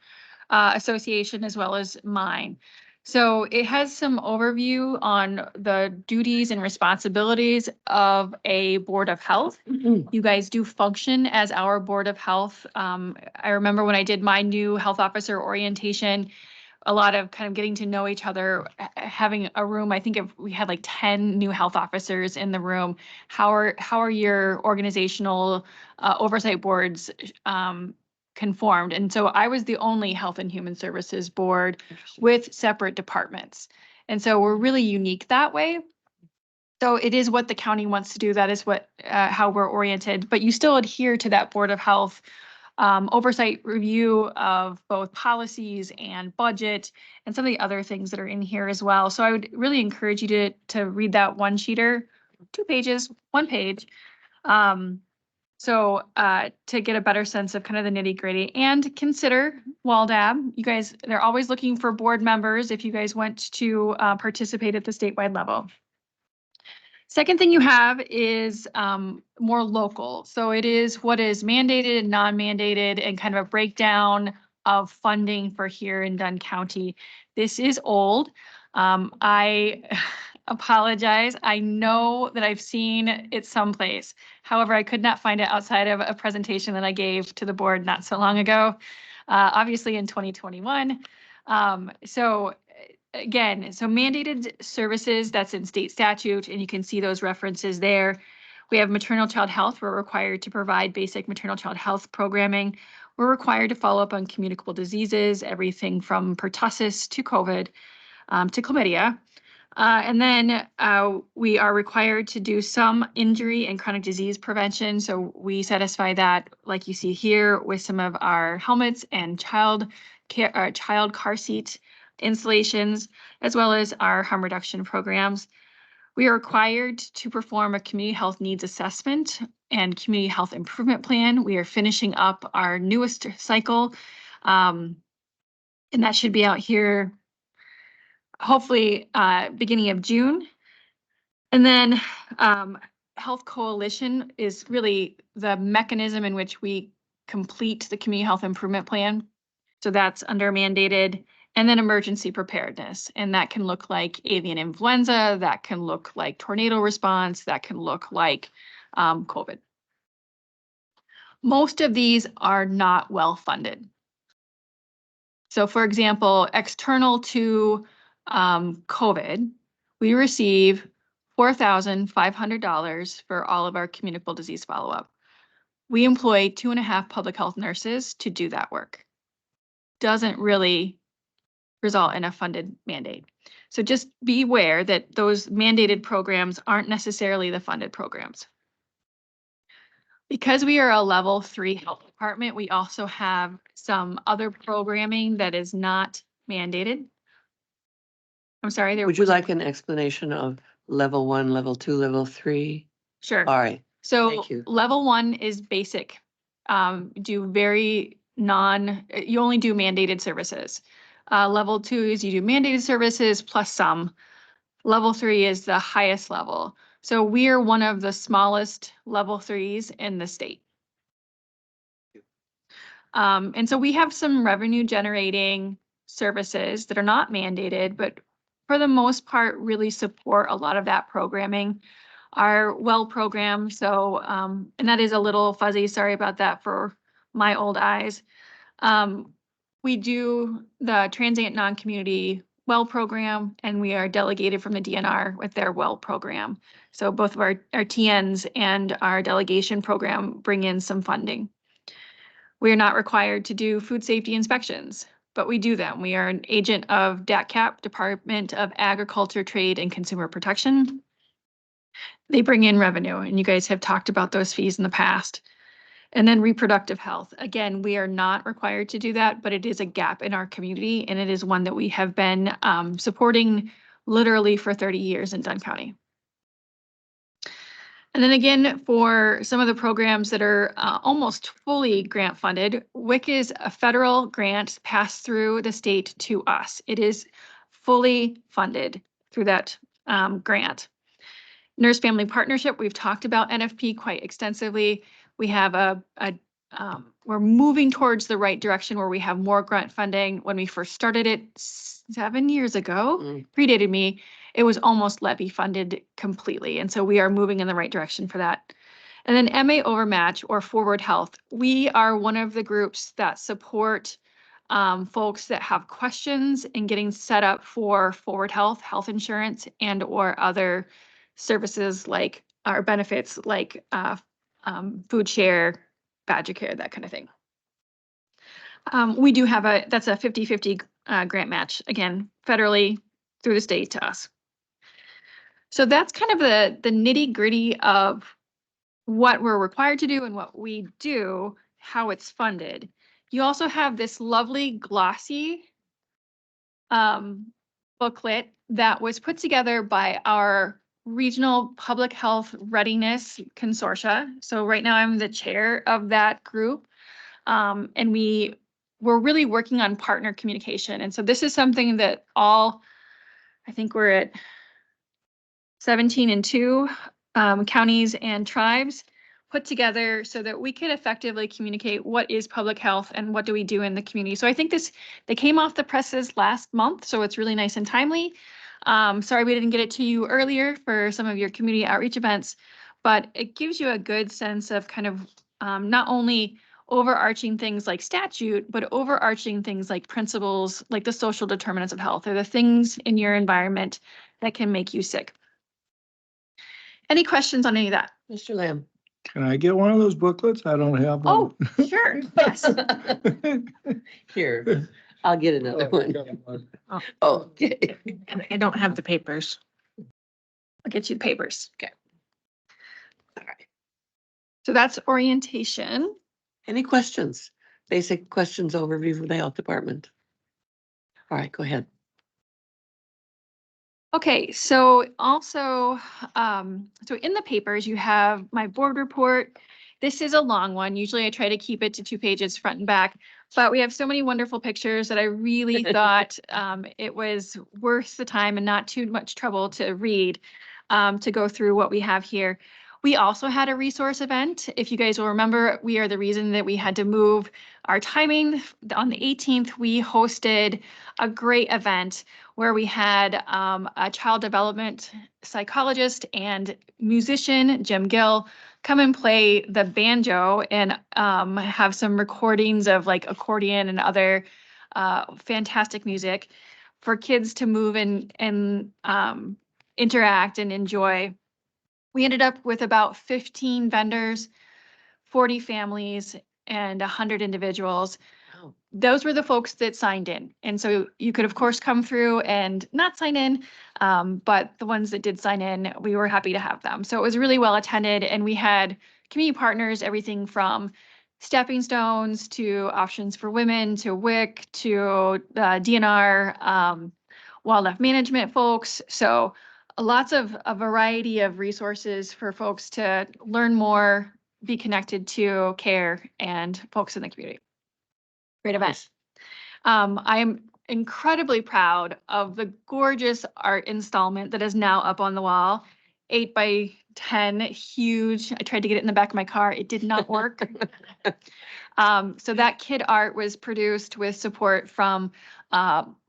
association as well as mine. So it has some overview on the duties and responsibilities of a Board of Health. You guys do function as our Board of Health. I remember when I did my new health officer orientation, a lot of kind of getting to know each other, having a room. I think if we had like 10 new health officers in the room. How are your organizational oversight boards conformed? And so I was the only Health and Human Services board with separate departments. And so we're really unique that way. So it is what the county wants to do. That is what how we're oriented, but you still adhere to that Board of Health oversight review of both policies and budget and some of the other things that are in here as well. So I would really encourage you to read that one-sheeter, 2 pages, 1 page. So to get a better sense of kind of the nitty gritty and consider WALDAB. You guys, they're always looking for board members if you guys want to participate at the statewide level. Second thing you have is more local. So it is what is mandated and non-mandated and kind of a breakdown of funding for here in Dunn County. This is old. I apologize. I know that I've seen it someplace. However, I could not find it outside of a presentation that I gave to the board not so long ago, obviously in 2021. Again, so mandated services, that's in state statute, and you can see those references there. We have maternal child health. We're required to provide basic maternal child health programming. We're required to follow up on communicable diseases, everything from pertussis to COVID to chlamydia. And then we are required to do some injury and chronic disease prevention. So we satisfy that, like you see here, with some of our helmets and child car seat installations, as well as our harm reduction programs. We are required to perform a community health needs assessment and community health improvement plan. We are finishing up our newest cycle, and that should be out here hopefully beginning of June. And then Health Coalition is really the mechanism in which we complete the community health improvement plan. So that's under mandated. And then emergency preparedness. And that can look like avian influenza, that can look like tornado response, that can look like COVID. Most of these are not well funded. So for example, external to COVID, we receive $4,500 for all of our communicable disease follow-up. We employ 2.5 public health nurses to do that work. Doesn't really result in a funded mandate. So just be aware that those mandated programs aren't necessarily the funded programs. Because we are a level 3 health department, we also have some other programming that is not mandated. I'm sorry, there Would you was- like an explanation of level 1, level 2, level 3? Sure. All right. So Thank you. level 1 is basic. You only do mandated services. Level 2 is you do mandated services plus some. Level 3 is the highest level. So we are one of the smallest level 3s in the state. And so we have some revenue generating services that are not mandated, but for the most part, really support a lot of that programming. Our well program, so, and that is a little fuzzy, sorry about that for my old eyes. We do the transient non-community well program, and we are delegated from the DNR with their well program. So both of our TNs and our delegation program bring in some funding. We are not required to do food safety inspections, but we do them. We are an agent of DATCAP, Department of Agriculture, Trade, and Consumer Protection. They bring in revenue, and you guys have talked about those fees in the past. And then reproductive health. Again, we are not required to do that, but it is a gap in our community, and it is one that we have been supporting literally for 30 years in Dunn County. And then again, for some of the programs that are almost fully grant funded, WIC is a federal grant passed through the state to us. It is fully funded through that grant. Nurse Family Partnership, we've talked about NFP quite extensively. We have we're moving towards the right direction where we have more grant funding. When we first started it 7 years ago, predated me, it was almost levy funded completely. And so we are moving in the right direction for that. And then MA Overmatch or Forward Health. We are one of the groups that support folks that have questions in getting set up for Forward Health, health insurance, and or other services like our benefits like food share, Badger Care, that kind of thing. We do have that's a 50-50 grant match, again, federally through the state to us. So that's kind of the nitty gritty of what we're required to do and what we do, how it's funded. You also have this lovely glossy booklet that was put together by our Regional Public Health Readiness Consortia. So right now I'm the chair of that group. And we're really working on partner communication. And so this is something that I think we're at 17 and 2 counties and tribes put together so that we could effectively communicate what is public health and what do we do in the community. So I think they came off the presses last month, so it's really nice and timely. Sorry we didn't get it to you earlier for some of your community outreach events, but it gives you a good sense of kind of not only overarching things like statute, but overarching things like principles, like the social determinants of health, or the things in your environment that can make you sick. Any questions on any of that? Mr. Lamb. Can I get one of those booklets? I don't have Oh, one. sure, yes. Here, I'll get another one. Okay. And I don't have the papers. I'll get you the papers. Okay. All right. So that's orientation. Any questions? Basic questions overview for the health department. All right, go ahead. Okay, so also, so in the papers, you have my board report. This is a long one. Usually I try to keep it to 2 pages front and back, but we have so many wonderful pictures that I really thought it was worth the time and not too much trouble to read, to go through what we have here. We also had a resource event. If you guys will remember, we are the reason that we had to move our timing. On the 18th, we hosted a great event where we had a child development psychologist and musician, Jim Gill, come and play the banjo and have some recordings of like accordion and other fantastic music for kids to move and interact and enjoy. We ended up with about 15 vendors, 40 families, and 100 individuals. Wow. Those were the folks that signed in. And so you could, of course, come through and not sign in, but the ones that did sign in, we were happy to have them. So it was really well attended, and we had community partners, everything from stepping stones to options for women to WIC to DNR, wildlife management folks. So lots of a variety of resources for folks to learn more, be connected to care and folks in the community. Great event. I am incredibly proud of the gorgeous art installment that is now up on the wall. 8 by 10, huge. I tried to get it in the back of my car. It did not work. So that kid art was produced with support from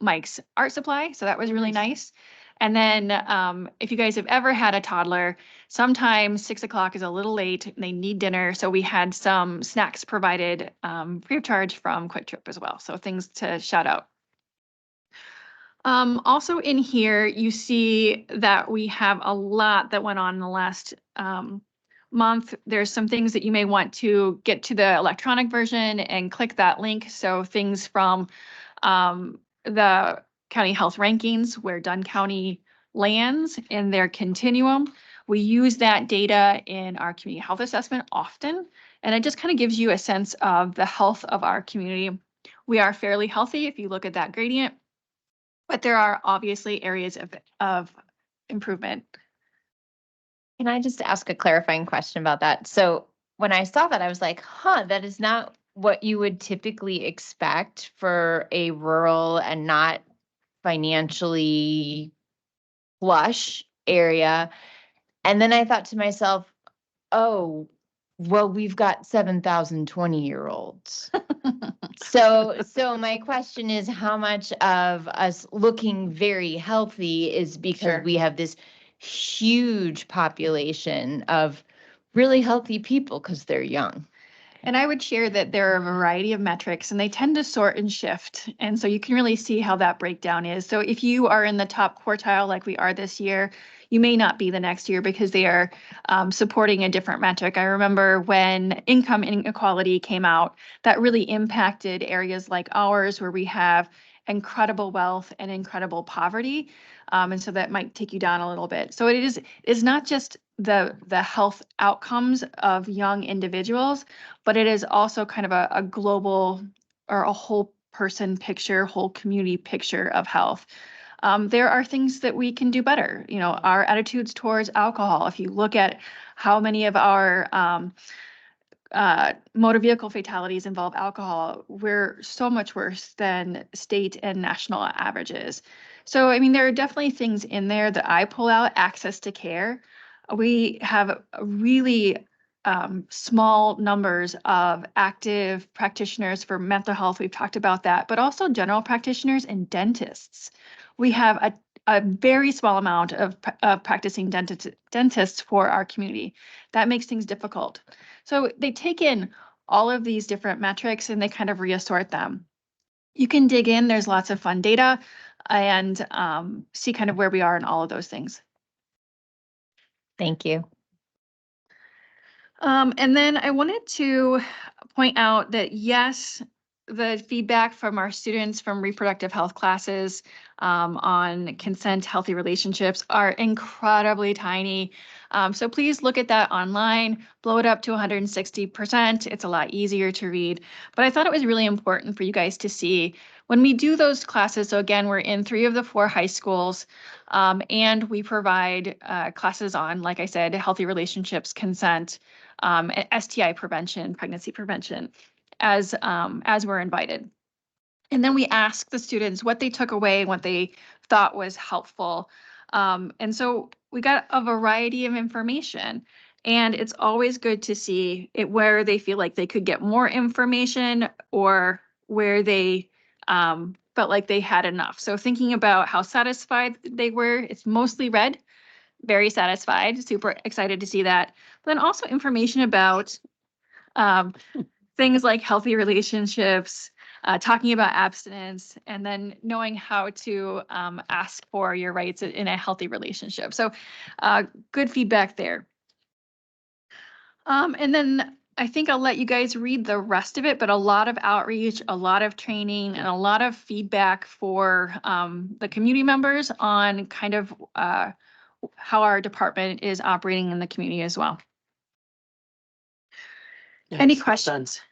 Mike's Art Supply. So that was really nice. And then if you guys have ever had a toddler, sometimes 6 o'clock is a little late and they need dinner. So we had some snacks provided free of charge from Quick Trip as well. So things to shout out. Also in here, you see that we have a lot that went on in the last month. There's some things that you may want to get to the electronic version and click that link. So things from the county health rankings, where Dunn County lands in their continuum. We use that data in our community health assessment often, and it just kind of gives you a sense of the health of our community. We are fairly healthy if you look at that gradient, but there are obviously areas of improvement. Can I just ask a clarifying question about that? So when I saw that, I was like, that is not what you would typically expect for a rural and not financially flush area. And then I thought to myself, oh, well, we've got 7,000 20-year-olds. So my question is, how much of us looking very healthy is because Sure. we have this huge population of really healthy people because they're young? And I would share that there are a variety of metrics and they tend to sort and shift. And so you can really see how that breakdown is. So if you are in the top quartile like we are this year, you may not be the next year because they are supporting a different metric. I remember when income inequality came out, that really impacted areas like ours where we have incredible wealth and incredible poverty. And so that might take you down a little bit. So it's not just the health outcomes of young individuals, but it is also kind of a global or a whole person picture, whole community picture of health. there are things that we can do better. You know, our attitudes towards alcohol. If you look at how many of our motor vehicle fatalities involve alcohol, we're so much worse than state and national averages. So, I mean, there are definitely things in there that I pull out. Access to care. We have a really small numbers of active practitioners for mental health. We've talked about that, but also general practitioners and dentists. We have a very small amount of practicing dentists for our community. That makes things difficult. So they take in all of these different metrics and they kind of reassort them. You can dig in, there's lots of fun data and see kind of where we are in all of those things. Thank you. And then I wanted to point out that yes, the feedback from our students from reproductive health classes on consent, healthy relationships are incredibly tiny. So please look at that online, blow it up to 160%. It's a lot easier to read. But I thought it was really important for you guys to see when we do those classes. So again, we're in 3 of the 4 high schools and we provide classes on, like I said, healthy relationships, consent, STI prevention, pregnancy prevention, as we're invited. And then we ask the students what they took away, what they thought was helpful. And so we got a variety of information. And it's always good to see it where they feel like they could get more information or where they felt like they had enough. So thinking about how satisfied they were, it's mostly red. Very satisfied, super excited to see that. But then also information about things like healthy relationships, talking about abstinence, and then knowing how to ask for your rights in a healthy relationship. So good feedback there. And then I think I'll let you guys read the rest of it, but a lot of outreach, a lot of training, and a lot of feedback for the community members on kind of how our department is operating in the community as well. Any Yes, questions? done.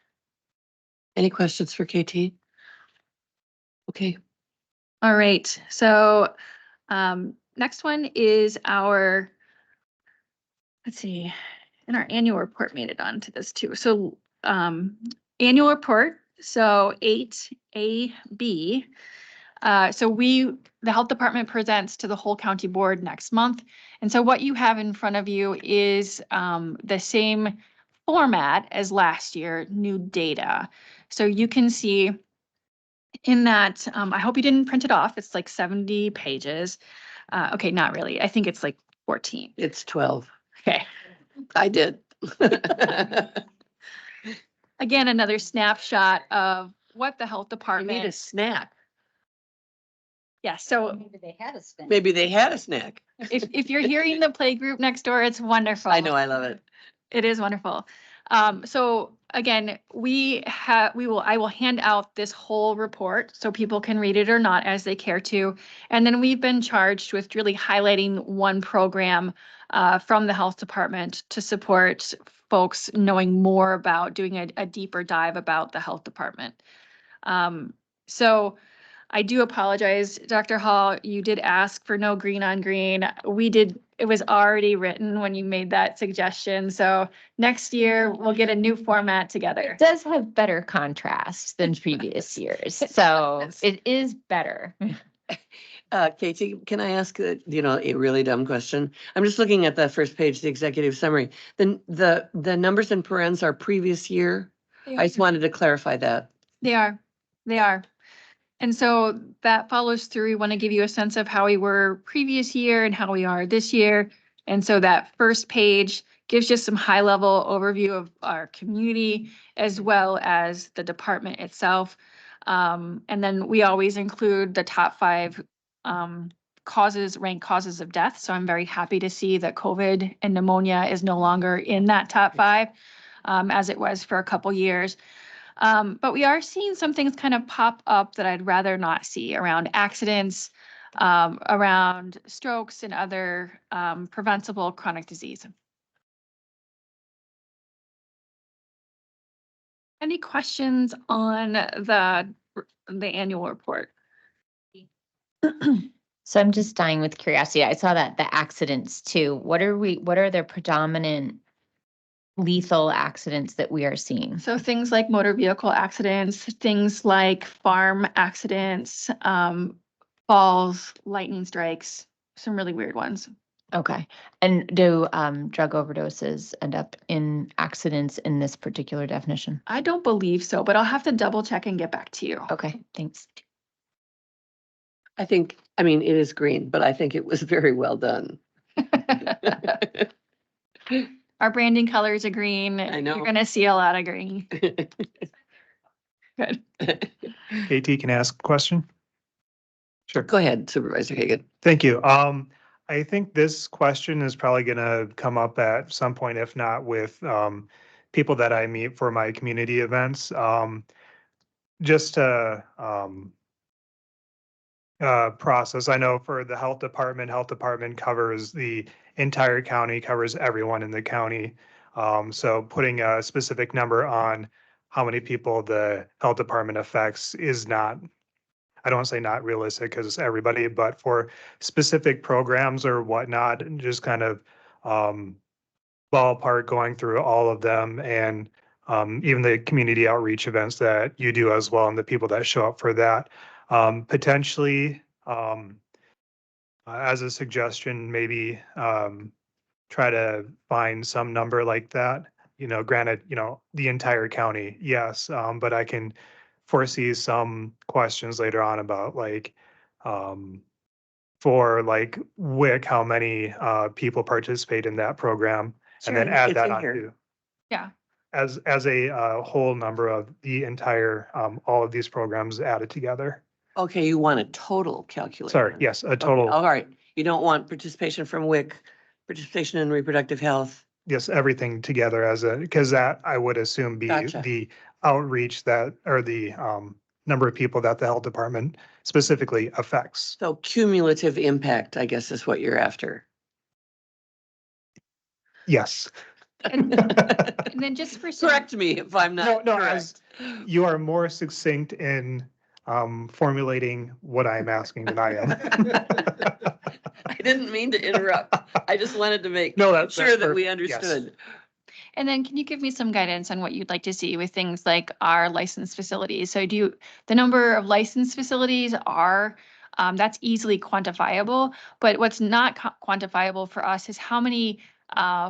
Any questions for KT? Okay. All right. So next one is our, let's see, and our annual report made it onto this too. So annual report, so 8AB. So the health department presents to the whole county board next month. And so what you have in front of you is the same format as last year, new data. So you can see in that, I hope you didn't print it off. It's like 70 pages. Okay, not really. I think it's like 14. It's 12. Okay. I did. Again, another snapshot of what the health I need a department. snack. Yeah, so Maybe they had a snack. Maybe they had a snack. if you're hearing the play group next door, it's wonderful. I know, I love it. It is wonderful. So again, I will hand out this whole report so people can read it or not as they care to. And then we've been charged with really highlighting one program from the health department to support folks knowing more about doing a deeper dive about the health department. So I do apologize, Dr. Hall, you did ask for no green on green. It was already written when you made that suggestion. So next year we'll get a new format together. It does have better contrast than previous years, so it is better. Katie, can I ask a really dumb question? I'm just looking at the first page, the executive summary. Then the numbers in parens are previous year. I just wanted to clarify that. They are. And so that follows through. We want to give you a sense of how we were previous year and how we are this year. And so that first page gives you some high level overview of our community as well as the department itself. And then we always include the top 5 ranked causes of death. So I'm very happy to see that COVID and pneumonia is no longer in that top 5 as it was for a couple years. But we are seeing some things kind of pop up that I'd rather not see around accidents, around strokes and other preventable chronic disease. Any questions on the annual report? So I'm just dying with curiosity. I saw that the accidents too. What are the predominant lethal accidents that we are seeing? So things like motor vehicle accidents, things like farm accidents, falls, lightning strikes, some really weird ones. Okay. And do drug overdoses end up in accidents in this particular definition? I don't believe so, but I'll have to double check and get back to you. Okay, thanks. I mean, it is green, but I think it was very well done. Our branding colors are green. I know. You're gonna see a lot of green. Good. KT, can I ask a question? Sure. Go ahead, Supervisor Hagan. Thank you. I think this question is probably gonna come up at some point, if not with people that I meet for my community events. Just to process, I know for the health department covers the entire county, covers everyone in the county. So putting a specific number on how many people the health department affects is not, I don't want to say not realistic because it's everybody, but for specific programs or whatnot, and just kind of ballpark going through all of them and even the community outreach events that you do as well and the people that show up for that. Potentially, as a suggestion, maybe try to find some number like that. Granted, the entire county, yes, but I can foresee some questions later on about like for like WIC, how many people participate in that program, and then Sure, add it's that in on here. to Yeah. as a whole number of the entire all of these programs added together. Okay, you want a total calculation. Sorry, yes, a Okay, total, all right. You don't want participation from WIC, participation in reproductive health. yes, everything together as because that I would assume be Gotcha. the outreach that, or the number of people that the health department specifically affects. So cumulative impact, I guess, is what you're after. Yes. And then just for some, Correct me if I'm not No, correct. you are more succinct in formulating what I'm asking than I am. I didn't mean to interrupt. I just wanted to make No, that's sure that we perfect. Yes. understood. and then can you give me some guidance on what you'd like to see with things like our licensed facilities? So the number of licensed facilities are, that's easily quantifiable, but what's not quantifiable for us is how many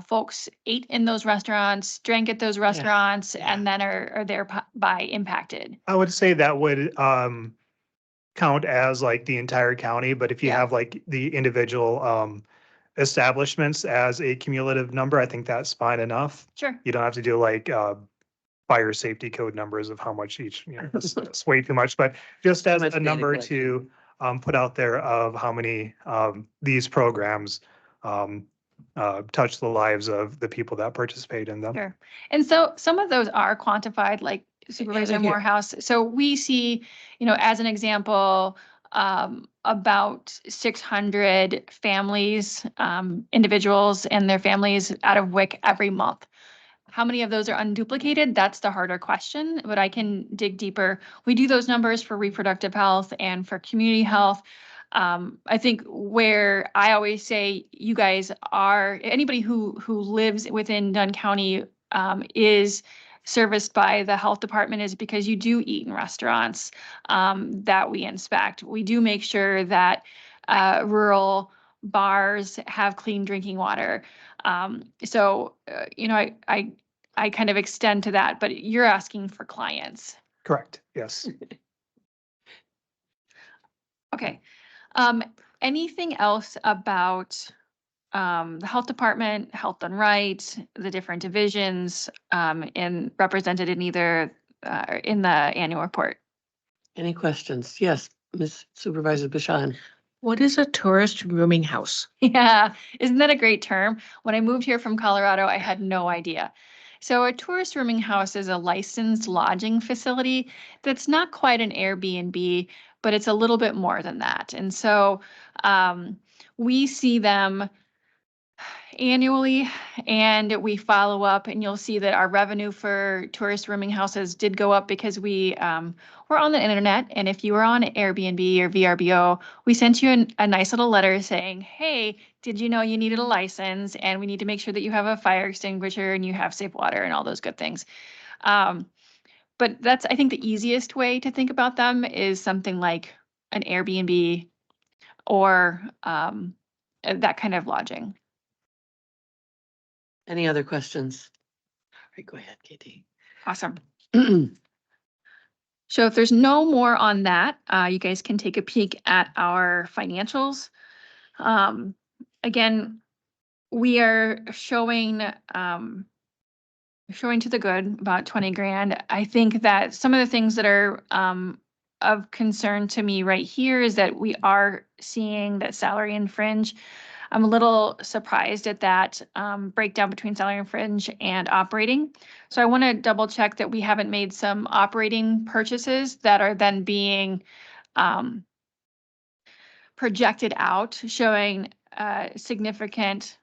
folks ate in those restaurants, drank at those restaurants, yeah. and then are thereby impacted. I would say that would count as like the entire county, but if you Yeah. have like the individual establishments as a cumulative number, I think that's fine enough. Sure. You don't have to do like fire safety code numbers of how much each, it's way too much, but just as much a data number collection. to put out there of how many these programs touch the lives of the people that participate in them. Sure. And so some of those are quantified, like Supervisor they're here. Morehouse. So we see, as an example, about 600 families, individuals and their families out of WIC every month. How many of those are unduplicated? That's the harder question, but I can dig deeper. We do those numbers for reproductive health and for community health. I think where I always say you guys are, anybody who lives within Dunn County is serviced by the health department is because you do eat in restaurants that we inspect. We do make sure that rural bars have clean drinking water. So, I kind of extend to that, but you're asking for clients. Correct, yes. Okay. Anything else about the health department, Health Done Right, the different divisions represented in either in the annual report? Any questions? Yes, Ms. Supervisor Bashan. What is a tourist rooming house? Yeah, isn't that a great term? When I moved here from Colorado, I had no idea. So a tourist rooming house is a licensed lodging facility that's not quite an Airbnb, but it's a little bit more than that. And so we see them annually, and we follow up, and you'll see that our revenue for tourist rooming houses did go up because we're on the internet. And if you were on Airbnb or VRBO, we sent you a nice little letter saying, hey, did you know you needed a license? And we need to make sure that you have a fire extinguisher and you have safe water and all those good things. But that's, I think, the easiest way to think about them is something like an Airbnb or that kind of lodging. Any other questions? All right, go ahead, Katie. Awesome. So if there's no more on that, you guys can take a peek at our financials. Again, we are showing to the good about 20 grand. I think that some of the things that are of concern to me right here is that we are seeing that salary and fringe. I'm a little surprised at that breakdown between salary and fringe and operating. So I want to double check that we haven't made some operating purchases that are then being projected out, showing significant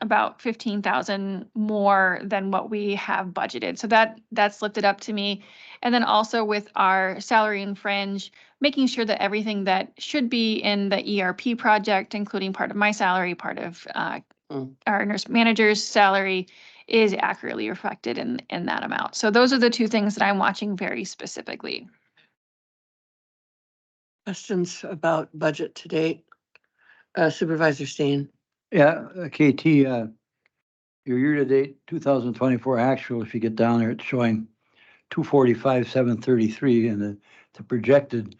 about 15,000 more than what we have budgeted. So that's lifted up to me. And then also with our salary and fringe, making sure that everything that should be in the ERP project, including part of my salary, part of our nurse manager's salary, is accurately reflected in that amount. So those are the two things that I'm watching very specifically. Questions about budget to date? Supervisor Steen. Yeah, KT, your year-to-date 2024 actual, if you get down there, it's showing 245,733, and the projected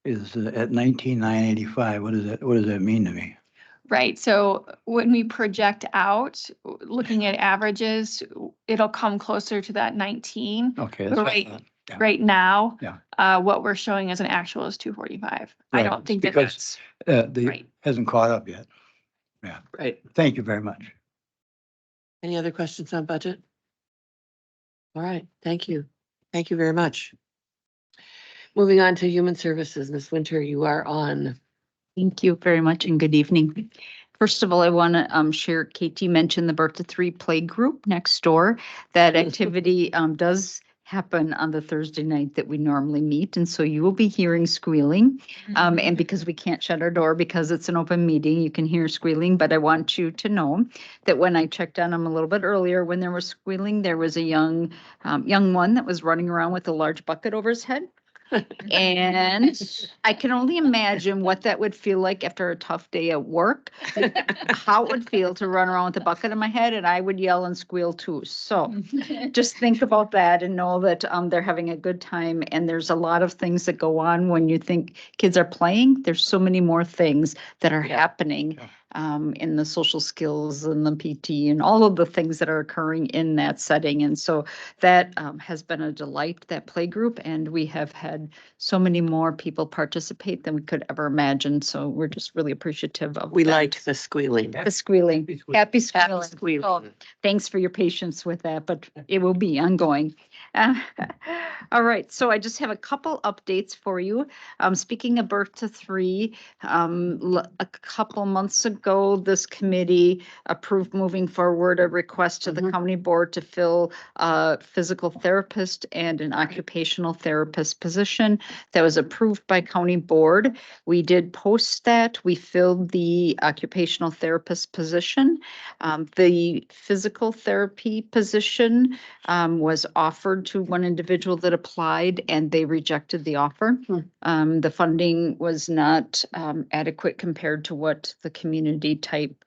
is at 19,985. What does that mean to me? Right. So when we project out, looking at averages, it'll come closer to that 19. Okay. But That's right, yeah. right now, Yeah. What we're showing as an actual is 245. I Right, don't think because that's the right. hasn't caught up yet. Yeah. Right. Thank you very much. Any other questions on budget? All right, thank you. Thank you very much. Moving on to Human Services, Ms. Winter, you are on. Thank you very much and good evening. First of all, I want to share, Katie mentioned the Birth to Three play group next door. That activity does happen on the Thursday night that we normally meet. And so you will be hearing squealing. And because we can't shut our door because it's an open meeting, you can hear squealing. But I want you to know that when I checked on them a little bit earlier, when there was squealing, there was a young one that was running around with a large bucket over his head. And I can only imagine what that would feel like after a tough day at work, how it would feel to run around with a bucket in my head, and I would yell and squeal too. So just think about that and know that they're having a good time. And there's a lot of things that go on when you think kids are playing. There's so many more things that are happening in the social skills and the PT and all of the things that are occurring in that setting. And so that has been a delight, that play group, and we have had so many more people participate than we could ever imagine. So we're just really appreciative of We that. liked the squealing. The squealing. Happy squealing. Happy squealing. Oh, thanks for your patience with that, but it will be ongoing. All right, so I just have a couple updates for you. Speaking of Birth to Three, a couple months ago, this committee approved moving forward a request to the county board to fill a physical therapist and an occupational therapist position. That was approved by county board. We did post that. We filled the occupational therapist position. The physical therapy position was offered to one individual that applied, and they rejected the offer. The funding was not adequate compared to what the community type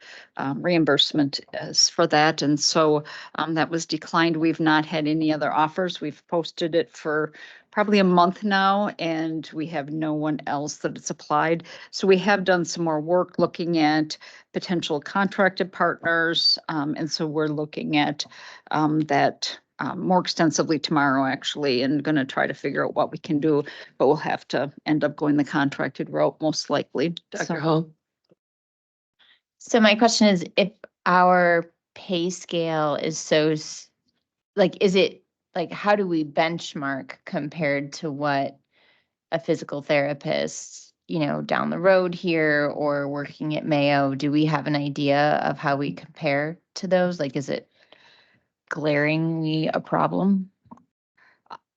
reimbursement is for that. And so that was declined. We've not had any other offers. We've posted it for probably a month now, and we have no one else that it's applied. So we have done some more work looking at potential contracted partners. And so we're looking at that more extensively tomorrow, actually, and going to try to figure out what we can do, but we'll have to end up going the contracted route most likely. Dr. Ho? So my question is, if our pay scale is so, is it, how do we benchmark compared to what a physical therapist down the road here or working at Mayo, do we have an idea of how we compare to those? Like, is it glaringly a problem?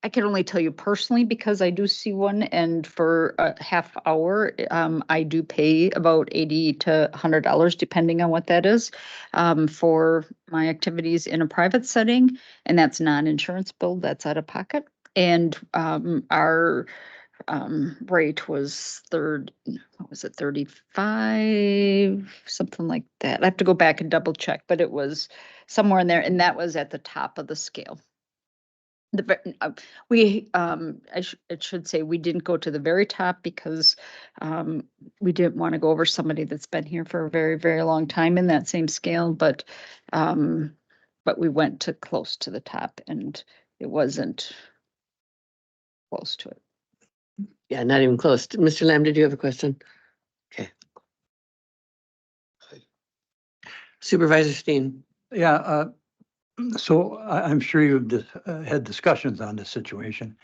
I can only tell you personally because I do see one, and for a half hour, I do pay about $80 to $100, depending on what that is, for my activities in a private setting, and that's non-insurance bill, that's out of pocket. And our rate was what was it, 35, something like that. I have to go back and double check, but it was somewhere in there, and that was at the top of the scale. I should say, we didn't go to the very top because we didn't want to go over somebody that's been here for a very, very long time in that same scale, but we went to close to the top, and it wasn't close to it. Yeah, not even close. Mr. Lamb, did you have a question? Okay. Supervisor Steen. Yeah, so I'm sure you've had discussions on this situation.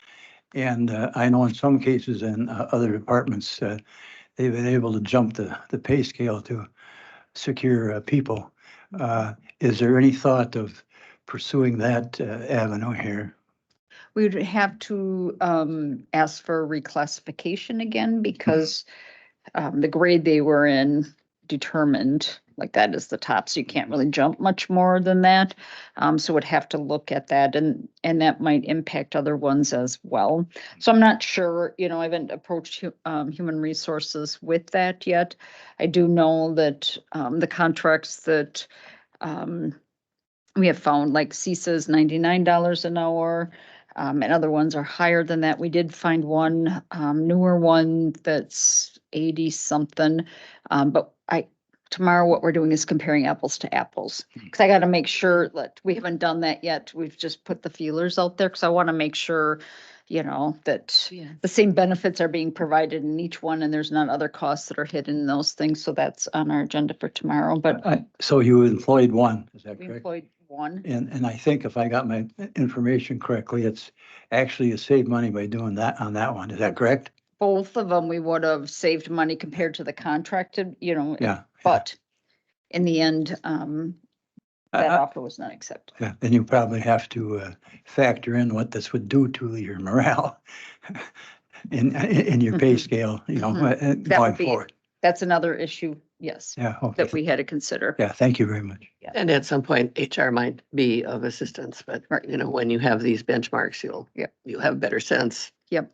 And I know in some cases in other departments, they've been able to jump the pay scale to secure people. Is there any thought of pursuing that avenue here? We would have to ask for reclassification again because the grade they were in determined like that is the top, so you can't really jump much more than that. So would have to look at that, and that might impact other ones as well. So I'm not sure, I haven't approached human resources with that yet. I do know that the contracts that we have found, like CISA's $99 an hour, and other ones are higher than that. We did find one newer one that's 80 something. But tomorrow what we're doing is comparing apples to apples. Because I got to make sure that we haven't done that yet. We've just put the feelers out there because I want to make sure, that the same benefits are being provided in each one, and there's not other costs that are hidden in those things. So that's on our agenda for tomorrow. But So you employed one, is that we correct? employed one. And I think if I got my information correctly, it's actually you save money by doing that on that one. Is that correct? Both of them, we would have saved money compared to the contracted, Yeah. but in the end, that offer was not accepted. Yeah, then you probably have to factor in what this would do to your morale in your pay scale, That going would be, forward. that's another issue, yes, Yeah, okay. that we had to consider. Yeah, thank you very much. And at some point, HR might be of assistance, but Right. when you have these benchmarks, Yep. you'll have better sense. Yep.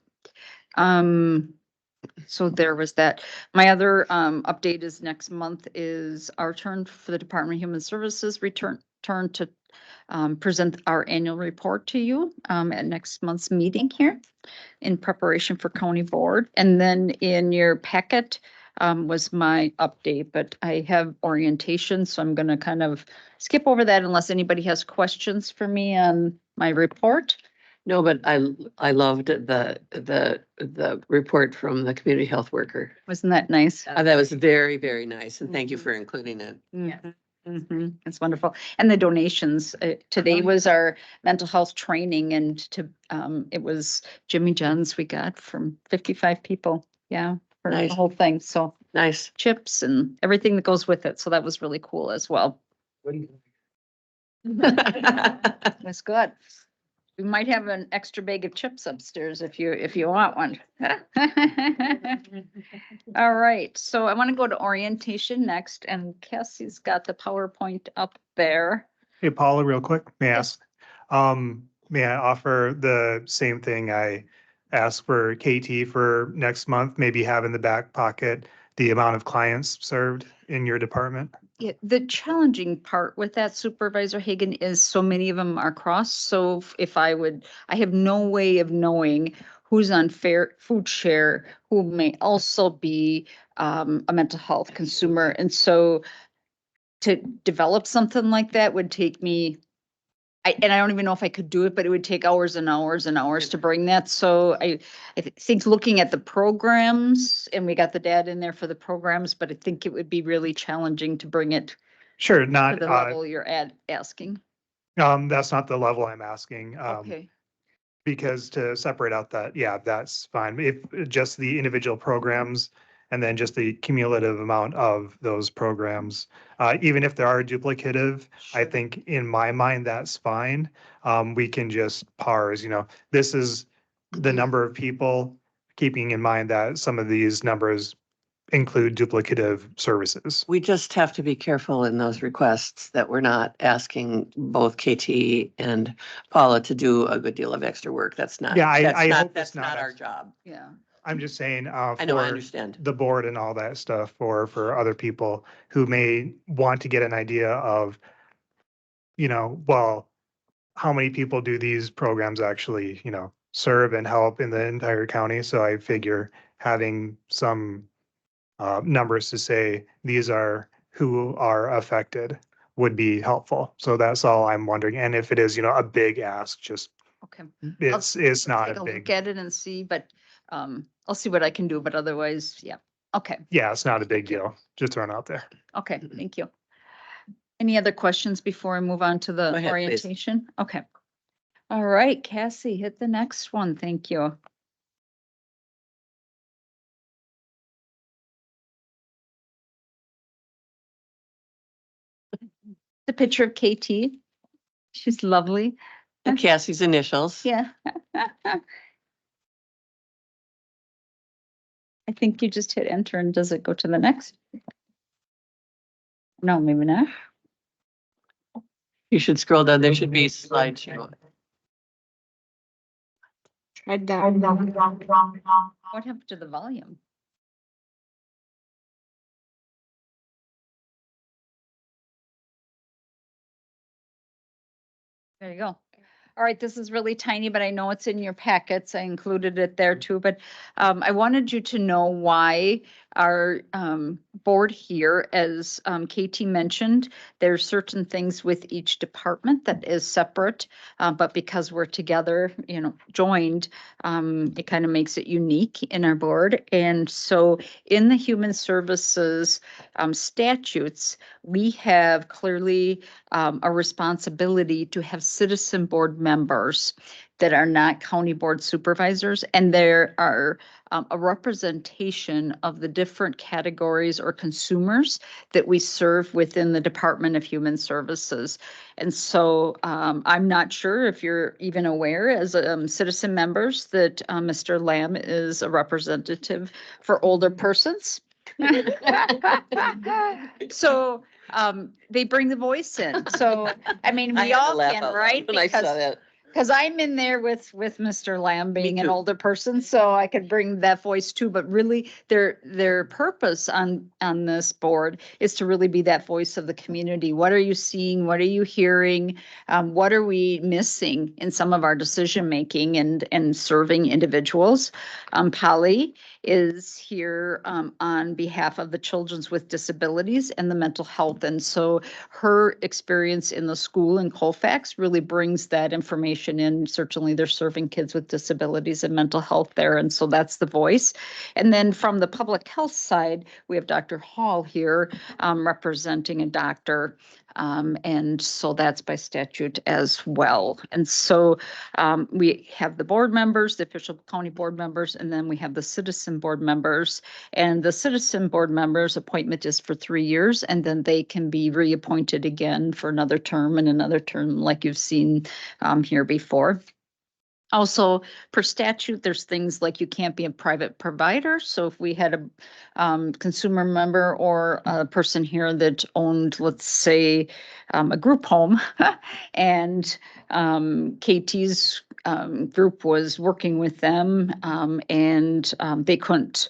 So there was that. My other update is next month is our turn for the Department of Human Services turn to present our annual report to you at next month's meeting here in preparation for county board. And then in your packet was my update, but I have orientation, so I'm going to kind of skip over that unless anybody has questions for me on my report. No, but I loved the report from the community health worker. Wasn't that nice? That was very, very nice, and thank you for including it. It's wonderful. And the donations, today was our mental health training, and it was Jimmy John's we got from 55 people. Yeah, for the Nice. whole thing. So Nice. chips and everything that goes with it. So that was really cool as well. That's good. We might have an extra bag of chips upstairs if you want one. All right, so I want to go to orientation next, and Cassie's got the PowerPoint up there. Hey, Paula, real quick, may I Yes. ask, may I offer the same thing I asked for KT for next month, maybe have in the back pocket the amount of clients served in your department? Yeah, the challenging part with that, Supervisor Hagan, is so many of them are cross. So I have no way of knowing who's on fair food share, who may also be a mental health consumer. And so to develop something like that would take me, and I don't even know if I could do it, but it would take hours and hours and hours to bring that. So I think looking at the programs, and we got the data in there for the programs, but I think it would be really challenging to bring it Sure, to not, the level you're asking. that's not the level I'm asking. Okay, because to separate out that, yeah, that's fine. If just the individual programs and then just the cumulative amount of those programs, even if there are duplicative, I think in my mind, that's fine. We can just parse, this is the number of people, keeping in mind that some of these numbers include duplicative services. We just have to be careful in those requests that we're not asking both KT and Paula to do a good deal of extra work. That's not, Yeah, I that's not, hope it's that's not not our extra. job. Yeah. I'm just saying, I know, I for understand. the board and all that stuff, or for other people who may want to get an idea of, well, how many people do these programs actually, serve and help in the entire county? So I figure having some numbers to say these are who are affected would be helpful. So that's all I'm wondering. And if it is, a big ask, just Okay. it's not Take a a big, look at it and see, but I'll see what I can do, but otherwise, yeah. Okay, yeah, it's not a big Thank you. deal. Just throwing out there. okay, thank you. Any other questions before I move on to Go the ahead, please. orientation? Okay. All right, Cassie, hit the next one. Thank you. The picture of KT. She's lovely. And Cassie's initials. Yeah. I think you just hit enter and does it go to the next? No, maybe not. You should scroll down. There should be slideshow. Tried that. What happened to the volume? There you go. All right, this is really tiny, but I know it's in your packets. I included it there too, but I wanted you to know why our board here, as KT mentioned, there's certain things with each department that is separate, but because we're together, joined, it kind of makes it unique in our board. And so in the human services statutes, we have clearly a responsibility to have citizen board members that are not county board supervisors, and there are a representation of the different categories or consumers that we serve within the Department of Human Services. And so I'm not sure if you're even aware as citizen members that Mr. Lamb is a representative for older persons. So they bring the voice in. So, I mean, I we had to all laugh can, out loud right? when I saw that. Because I'm in there with Mr. Lamb being an too. older person, so I could bring that voice too. But really, their purpose on this board is to really be that voice of the community. What are you seeing? What are you hearing? What are we missing in some of our decision making and serving individuals? Polly is here on behalf of the Children's with Disabilities and the mental health, and so her experience in the school in Colfax really brings that information in. Certainly they're serving kids with disabilities and mental health there. And so that's the voice. And then from the public health side, we have Dr. Hall here representing a doctor. And so that's by statute as well. And so we have the board members, the official county board members, and then we have the citizen board members. And the citizen board members' appointment is for 3 years, and then they can be reappointed again for another term and another term like you've seen here before. Also, per statute, there's things like you can't be a private provider. So if we had a consumer member or a person here that owned, let's say, a group home and KT's group was working with them and they couldn't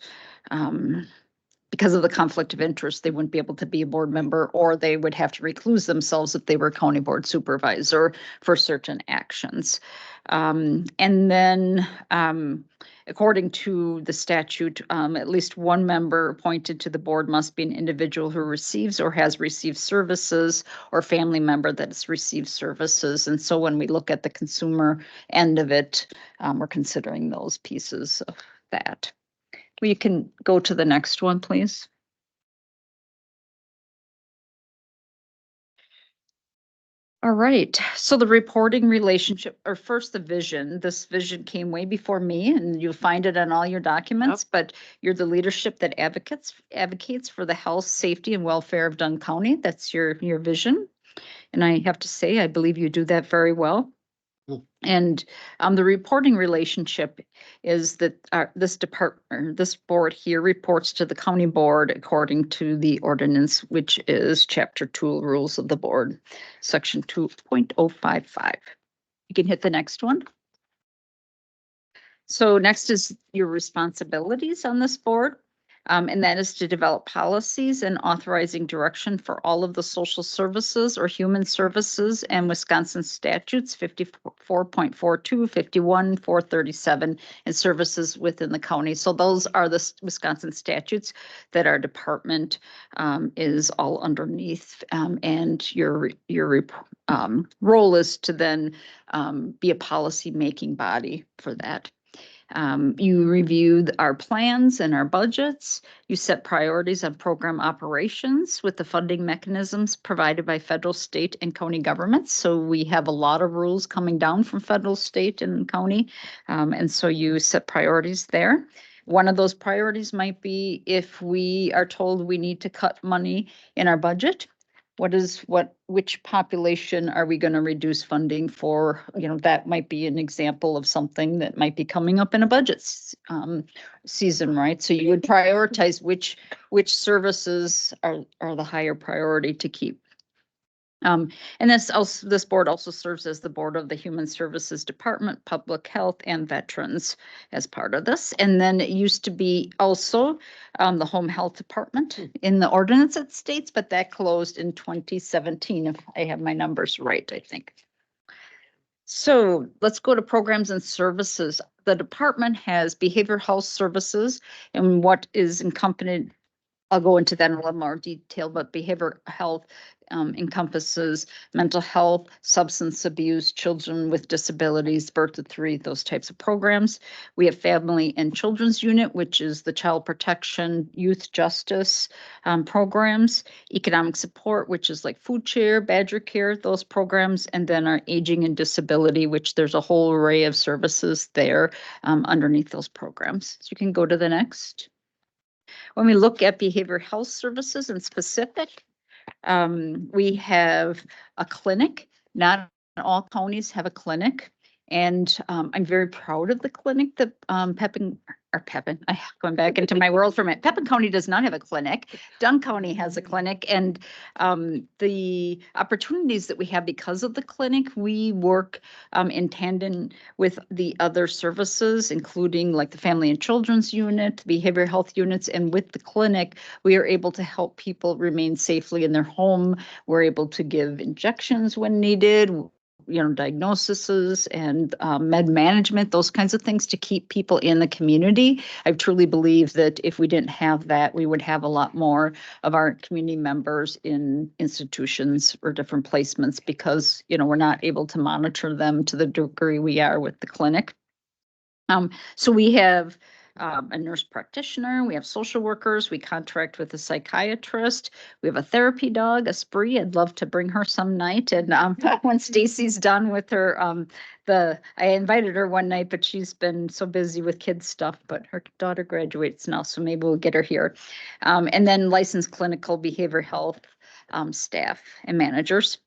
because of the conflict of interest, they wouldn't be able to be a board member, or they would have to recluse themselves if they were county board supervisor for certain actions. And then according to the statute, at least one member appointed to the board must be an individual who receives or has received services or family member that has received services. And so when we look at the consumer end of it, we're considering those pieces of that. We can go to the next one, please. All right, so the reporting relationship, or first the vision, this vision came way before me and you'll find it on all your documents, but you're the leadership that advocates for the health, safety and welfare of Dunn County. That's your vision. And I have to say, I believe you do that very well. And the reporting relationship is that this department, this board here reports to the county board according to the ordinance, which is Chapter 2 Rules of the Board, Section 2.055. You can hit the next one. So next is your responsibilities on this board. And that is to develop policies and authorizing direction for all of the social services or human services and Wisconsin statutes 54.42, 51, 437, and services within the county. So those are the Wisconsin statutes that our department is all underneath. And your role is to then be a policy making body for that. You reviewed our plans and our budgets. You set priorities on program operations with the funding mechanisms provided by federal, state, and county governments. So we have a lot of rules coming down from federal, state, and county. And so you set priorities there. One of those priorities might be if we are told we need to cut money in our budget, which population are we going to reduce funding for? That might be an example of something that might be coming up in a budget season, right? So you would prioritize which services are the higher priority to keep. And this board also serves as the board of the Human Services Department, Public Health, and Veterans as part of this. And then it used to be also the Home Health Department in the ordinance it states, but that closed in 2017, if I have my numbers right, I think. So let's go to programs and services. The department has behavioral health services and what is encompassed. I'll go into that in a little more detail, but behavioral health encompasses mental health, substance abuse, children with disabilities, birth to 3, those types of programs. We have family and children's unit, which is the child protection, youth justice programs, economic support, which is like food share, badger care, those programs, and then our aging and disability, which there's a whole array of services there underneath those programs. So you can go to the next. When we look at behavioral health services in specific, we have a clinic. Not all counties have a clinic. And I'm very proud of the clinic that going back into my world for a minute. Pepin County does not have a clinic. Dunn County has a clinic. And the opportunities that we have because of the clinic, we work in tandem with the other services, including like the family and children's unit, behavioral health units, and with the clinic, we are able to help people remain safely in their home. We're able to give injections when needed, diagnoses and med management, those kinds of things to keep people in the community. I truly believe that if we didn't have that, we would have a lot more of our community members in institutions or different placements because, we're not able to monitor them to the degree we are with the clinic. So we have a nurse practitioner, we have social workers, we contract with a psychiatrist, we have a therapy dog, a Spree. I'd love to bring her some night. And when Stacy's done with her, I invited her one night, but she's been so busy with kids stuff, but her daughter graduates now, so maybe we'll get her here. And then licensed clinical behavior health staff and managers.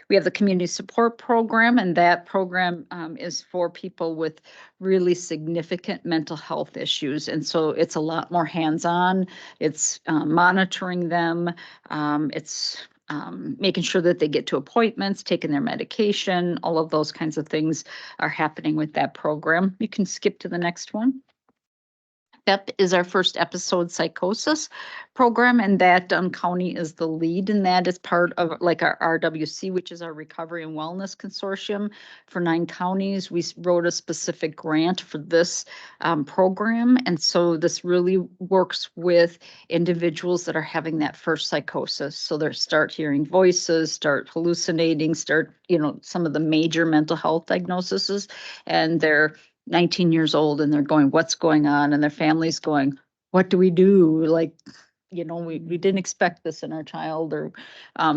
We have the community support program, and that program is for people with really significant mental health issues. And so it's a lot more hands-on. It's monitoring them. It's making sure that they get to appointments, taking their medication, all of those kinds of things are happening with that program. You can skip to the next one. PEP is our first episode psychosis program, and that Dunn County is the lead, and that is part of like our RWC, which is our Recovery and Wellness Consortium for 9 counties. We wrote a specific grant for this program, and so this really works with individuals that are having that first psychosis. So they start hearing voices, start hallucinating, start, some of the major mental health diagnoses, and they're 19 years old and they're going, what's going on? And their family's going, what do we do? Like, you know, we didn't expect this in our child, or,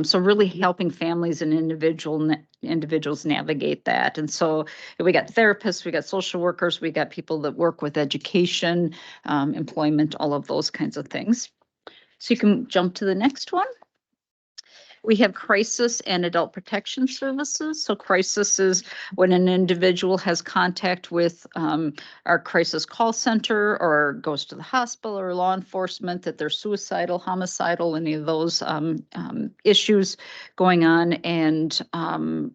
so really helping families and individuals navigate that. And so we got therapists, we got social workers, we got people that work with education, employment, all of those kinds of things. So you can jump to the next one. We have crisis and adult protection services. So crisis is when an individual has contact with our crisis call center or goes to the hospital or law enforcement, that they're suicidal, homicidal, any of those issues going on. And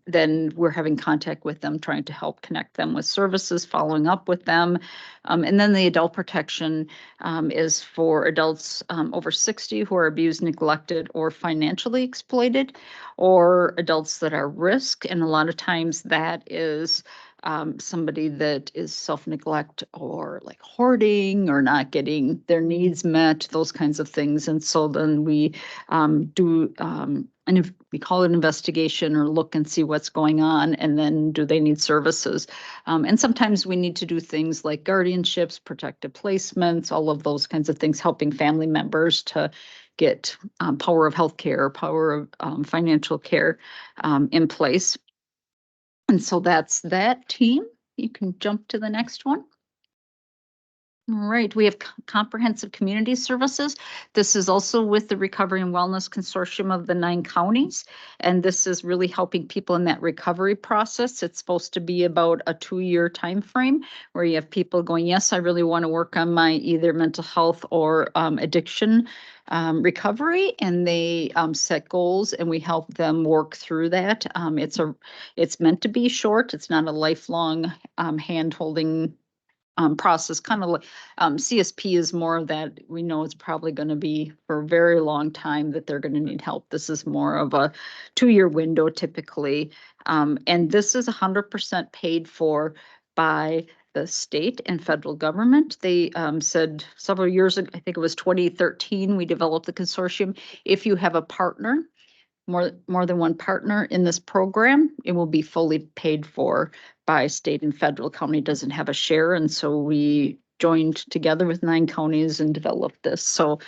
then we're having contact with them, trying to help connect them with services, following up with them. And then the adult protection is for adults over 60 who are abused, neglected, or financially exploited, or adults that are risk. And a lot of times that is somebody that is self-neglect or like hoarding or not getting their needs met, those kinds of things. And so then we do and if we call it an investigation or look and see what's going on, and then do they need services? And sometimes we need to do things like guardianships, protective placements, all of those kinds of things, helping family members to get power of healthcare, power of financial care in place. And so that's that team. You can jump to the next one. All right, we have comprehensive community services. This is also with the Recovery and Wellness Consortium of the 9 counties. And this is really helping people in that recovery process. It's supposed to be about a 2-year time frame where you have people going, yes, I really want to work on my either mental health or addiction recovery, and they set goals and we help them work through that. It's meant to be short. It's not a lifelong hand-holding process, kind of like CSP is more of that we know it's probably going to be for a very long time that they're going to need help. This is more of a 2-year window typically. And this is 100% paid for by the state and federal government. They said several years ago, I think it was 2013, we developed the consortium. If you have a partner, more than one partner in this program, it will be fully paid for by state and federal. County doesn't have a share, and so we joined together with 9 counties and developed this. So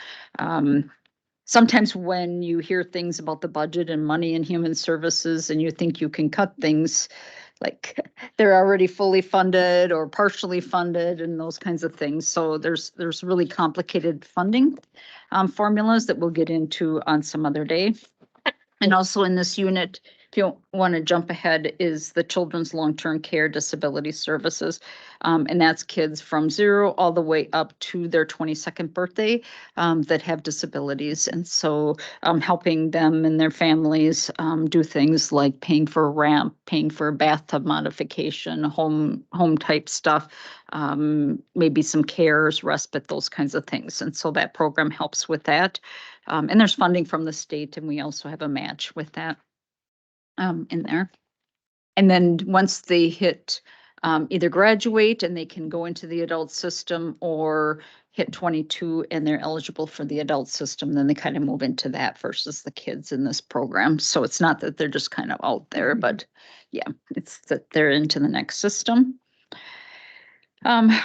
sometimes when you hear things about the budget and money and human services and you think you can cut things, like they're already fully funded or partially funded and those kinds of things. So there's really complicated funding formulas that we'll get into on some other day. And also in this unit, if you want to jump ahead, is the Children's Long-Term Care Disability Services. And that's kids from 0 all the way up to their 22nd birthday that have disabilities. And so helping them and their families do things like paying for a ramp, paying for a bathtub modification, home type stuff, maybe some cares, respite, those kinds of things. And so that program helps with that. And there's funding from the state, and we also have a match with that in there. And then once they hit either graduate and they can go into the adult system, or hit 22 and they're eligible for the adult system, then they kind of move into that versus the kids in this program. So it's not that they're just kind of out there, but yeah, it's that they're into the next system.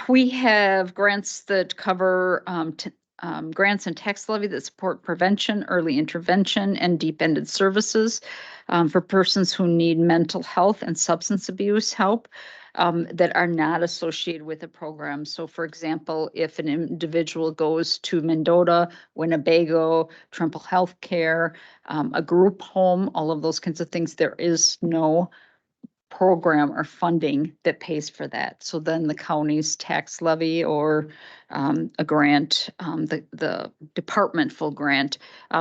We have grants that cover grants and tax levy that support prevention, early intervention, and deep-ended services for persons who need mental health and substance abuse help that are not associated with a program. So for example, if an individual goes to Mendota, Winnebago, Trimble Healthcare, a group home, all of those kinds of things, there is no program or funding that pays for that. So then the county's tax levy or a grant, the departmental grant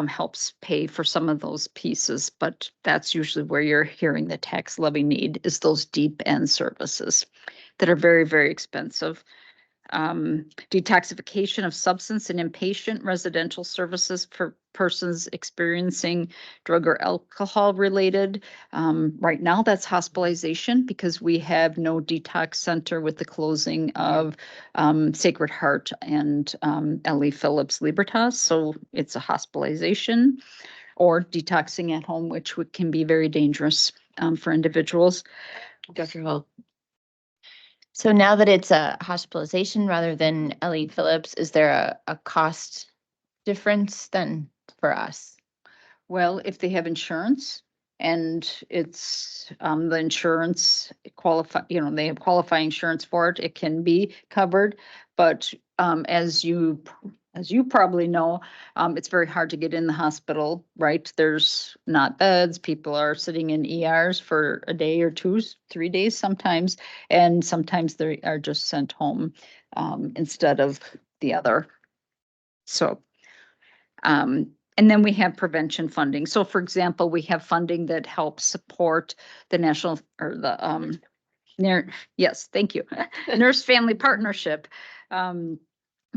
helps pay for some of those pieces, but that's usually where you're hearing the tax levy need is those deep end services that are very, very expensive. Detoxification of substance and inpatient residential services for persons experiencing drug or alcohol related. Right now, that's hospitalization because we have no detox center with the closing of Sacred Heart and L.E. Phillips Libertas. So it's a hospitalization or detoxing at home, which can be very dangerous for individuals. Dr. Hall. So now that it's a hospitalization rather than L.E. Phillips, is there a cost difference than for us? Well, if they have insurance and it's, the insurance qualify, they have qualifying insurance for it, it can be covered. But, as you probably know, it's very hard to get in the hospital, right? There's not beds. People are sitting in ERs for a day or two, 3 days sometimes, and sometimes they are just sent home, instead of the other. So, and then we have prevention funding. So for example, we have funding that helps support the national or the, yes, thank you. Nurse Family Partnership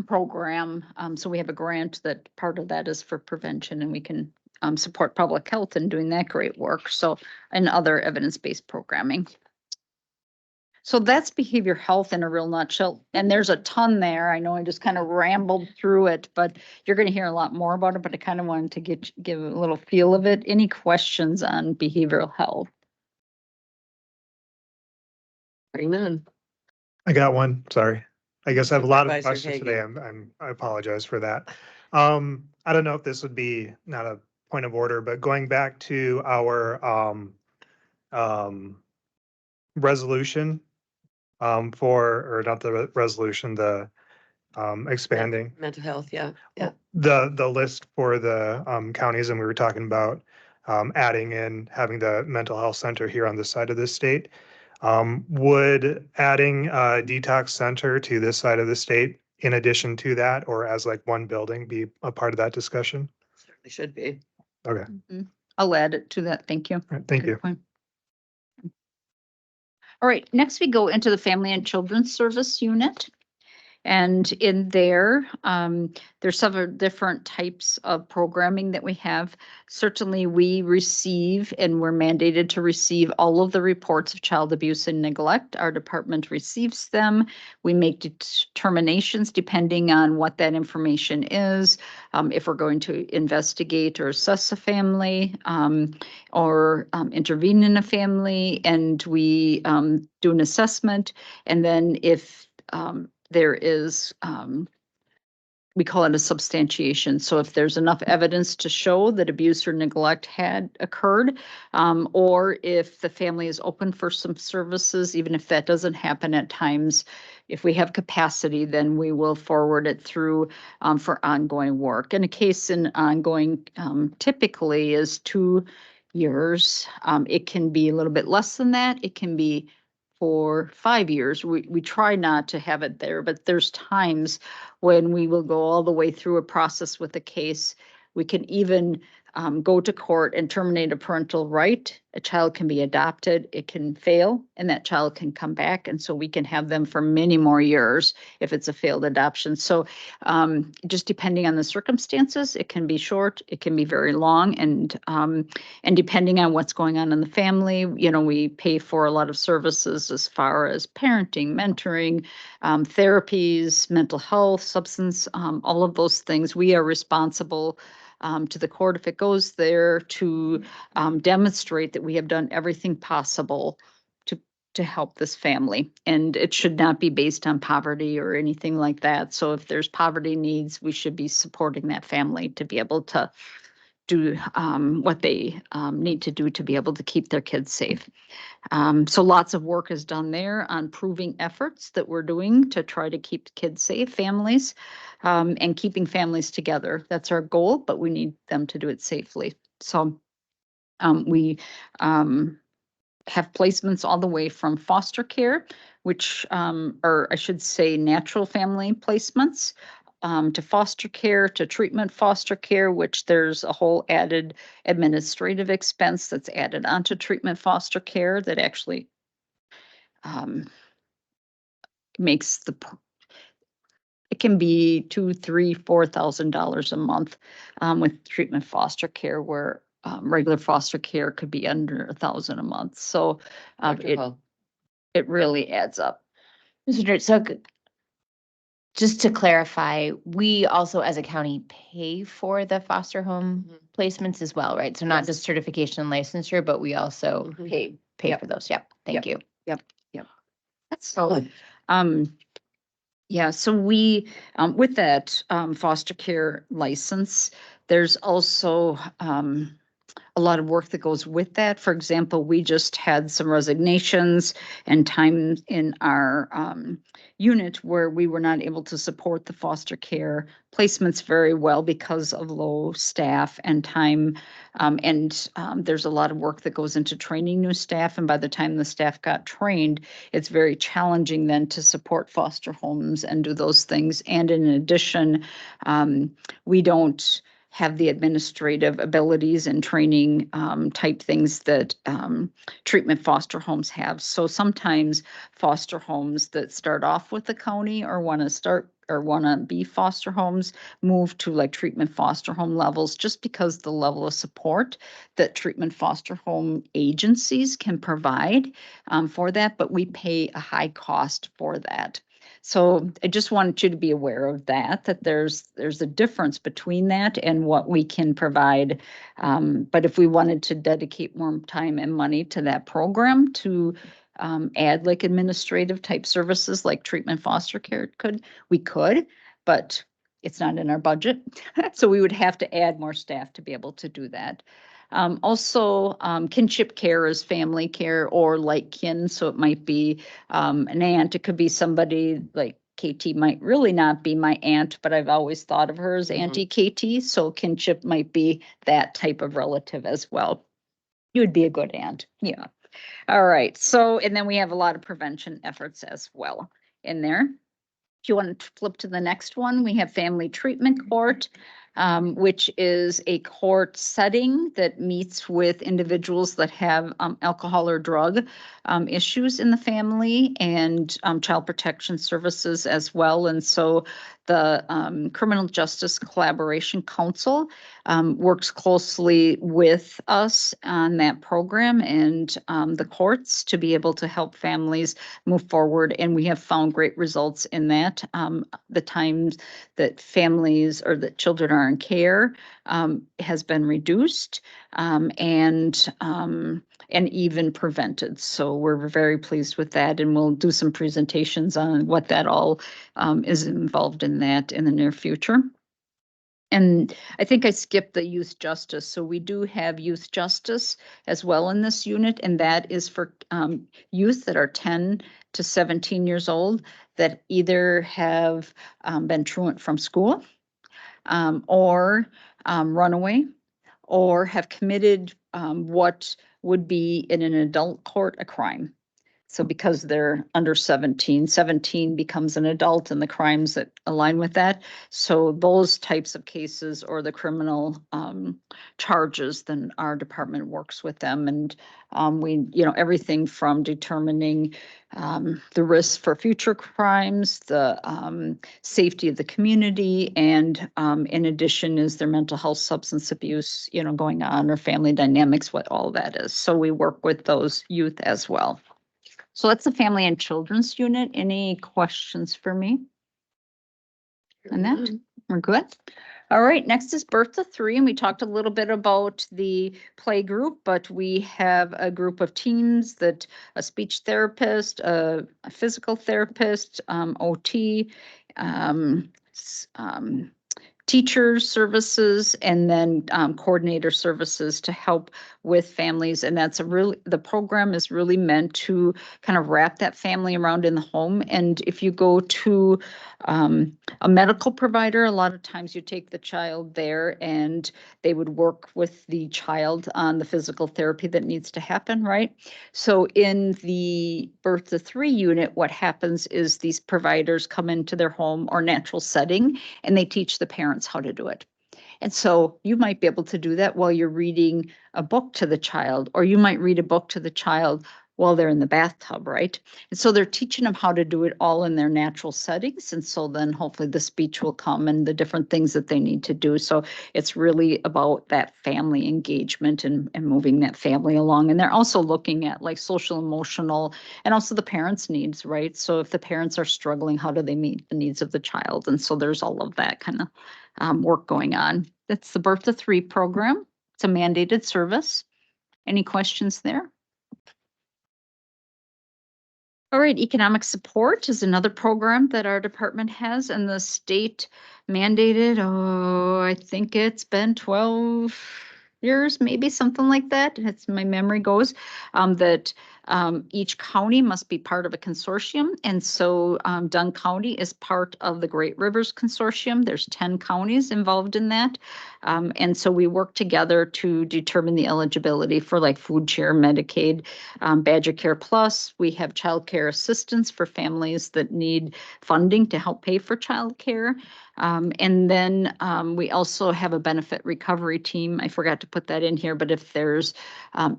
program. So we have a grant that part of that is for prevention, and we can support public health in doing that great work. So, and other evidence-based programming. So that's behavior health in a real nutshell. And there's a ton there. I know I just kind of rambled through it, but you're going to hear a lot more about it, but I kind of wanted to give a little feel of it. Any questions on behavioral health? Hearing none. I got one, sorry. I guess I have a lot of Supervisor questions today. I apologize for that. I don't know if this would be not a point of order, but going back to our resolution or not the resolution, the expanding Mental health, yeah, yeah. the list for the counties, and we were talking about adding in having the mental health center here on this side of the state. Would adding a detox center to this side of the state in addition to that, or as like one building, be a part of that discussion? Certainly should be. Okay, I'll add it to that. Thank you. all right, thank Good you. point. All right, next we go into the Family and Children's Service Unit. And in there, there's several different types of programming that we have. Certainly, we receive and we're mandated to receive all of the reports of child abuse and neglect. Our department receives them. We make determinations depending on what that information is, if we're going to investigate or assess a family, or intervene in a family, and we do an assessment. And then if there is, we call it a substantiation. So if there's enough evidence to show that abuse or neglect had occurred, or if the family is open for some services, even if that doesn't happen at times, if we have capacity, then we will forward it through for ongoing work. And a case in ongoing typically is 2 years. It can be a little bit less than that. It can be for 5 years. We try not to have it there, but there's times when we will go all the way through a process with a case. We can even go to court and terminate a parental right. A child can be adopted, it can fail, and that child can come back. And so we can have them for many more years if it's a failed adoption. So just depending on the circumstances, it can be short, it can be very long. And depending on what's going on in the family, we pay for a lot of services as far as parenting, mentoring, therapies, mental health, substance, all of those things. We are responsible to the court if it goes there to demonstrate that we have done everything possible to help this family. And it should not be based on poverty or anything like that. So if there's poverty needs, we should be supporting that family to be able to do what they need to do to be able to keep their kids safe. So lots of work is done there on proving efforts that we're doing to try to keep kids safe, families, and keeping families together. That's our goal, but we need them to do it safely. So we have placements all the way from foster care, which or I should say natural family placements, to foster care, to treatment foster care, which there's a whole added administrative expense that's added onto treatment foster care that actually makes it can be $2,000, $3,000, $4,000 a month with treatment foster care, where regular foster care could be under $1,000 a month. So it really adds up. So just to clarify, we also as a county pay for the foster home placements as well, right? So not Yes. just certification and licensure, but we also pay Yep. for those. Yep. Thank you. That's so. Yeah, so we, with that foster care license, there's also a lot of work that goes with that. For example, we just had some resignations and time in our unit where we were not able to support the foster care placements very well because of low staff and time. There's a lot of work that goes into training new staff. And by the time the staff got trained, it's very challenging then to support foster homes and do those things. And in addition, we don't have the administrative abilities and training type things that treatment foster homes have. So sometimes foster homes that start off with the county or want to be foster homes move to like treatment foster home levels just because the level of support that treatment foster home agencies can provide for that, but we pay a high cost for that. So I just wanted you to be aware of that there's a difference between that and what we can provide. But if we wanted to dedicate more time and money to that program to add like administrative type services like treatment foster care we could, but it's not in our budget. So we would have to add more staff to be able to do that. Also, kinship care is family care or like kin. So it might be an aunt. It could be somebody like KT might really not be my aunt, but I've always thought of her as Auntie KT. So kinship might be that type of relative as well. You would be a good aunt. Yeah. All right. So, and then we have a lot of prevention efforts as well in there. If you want to flip to the next one, we have family treatment court, which is a court setting that meets with individuals that have alcohol or drug issues in the family and child protection services as well. And so the Criminal Justice Collaboration Council works closely with us on that program and the courts to be able to help families move forward. And we have found great results in that. The times that families or that children are in care has been reduced and even prevented. So we're very pleased with that. And we'll do some presentations on what that all is involved in that in the near future. And I think I skipped the youth justice. So we do have youth justice as well in this unit, and that is for youth that are 10 to 17 years old that either have been truant from school or run away or have committed what would be in an adult court a crime. So because they're under 17, 17 becomes an adult and the crimes that align with that. So those types of cases or the criminal charges, then our department works with them. And we, everything from determining the risks for future crimes, the safety of the community, and in addition is their mental health, substance abuse, going on, or family dynamics, what all that is. So we work with those youth as well. So that's the Family and Children's Unit. Any questions for me on that? We're good. All right, next is Birth to Three, and we talked a little bit about the play group, but we have a group of teams that a speech therapist, a physical therapist, OT, teachers services, and then coordinator services to help with families. And that's the program is really meant to kind of wrap that family around in the home. And if you go to a medical provider, a lot of times you take the child there and they would work with the child on the physical therapy that needs to happen, right? So in the Birth to Three unit, what happens is these providers come into their home or natural setting and they teach the parents how to do it. And so you might be able to do that while you're reading a book to the child, or you might read a book to the child while they're in the bathtub, right? And so they're teaching them how to do it all in their natural settings. And so then hopefully the speech will come and the different things that they need to do. So it's really about that family engagement and moving that family along. And they're also looking at like social, emotional, and also the parents' needs, right? So if the parents are struggling, how do they meet the needs of the child? And so there's all of that kind of work going on. That's the Birth to Three program. It's a mandated service. Any questions there? All right, economic support is another program that our department has, and the state mandated, oh, I think it's been 12 years, maybe something like that. That's my memory goes, that each county must be part of a consortium. And so Dunn County is part of the Great Rivers Consortium. There's 10 counties involved in that. And so we work together to determine the eligibility for like food share, Medicaid, Badger Care Plus. We have child care assistance for families that need funding to help pay for child care. And then we also have a benefit recovery team. I forgot to put that in here, but if there's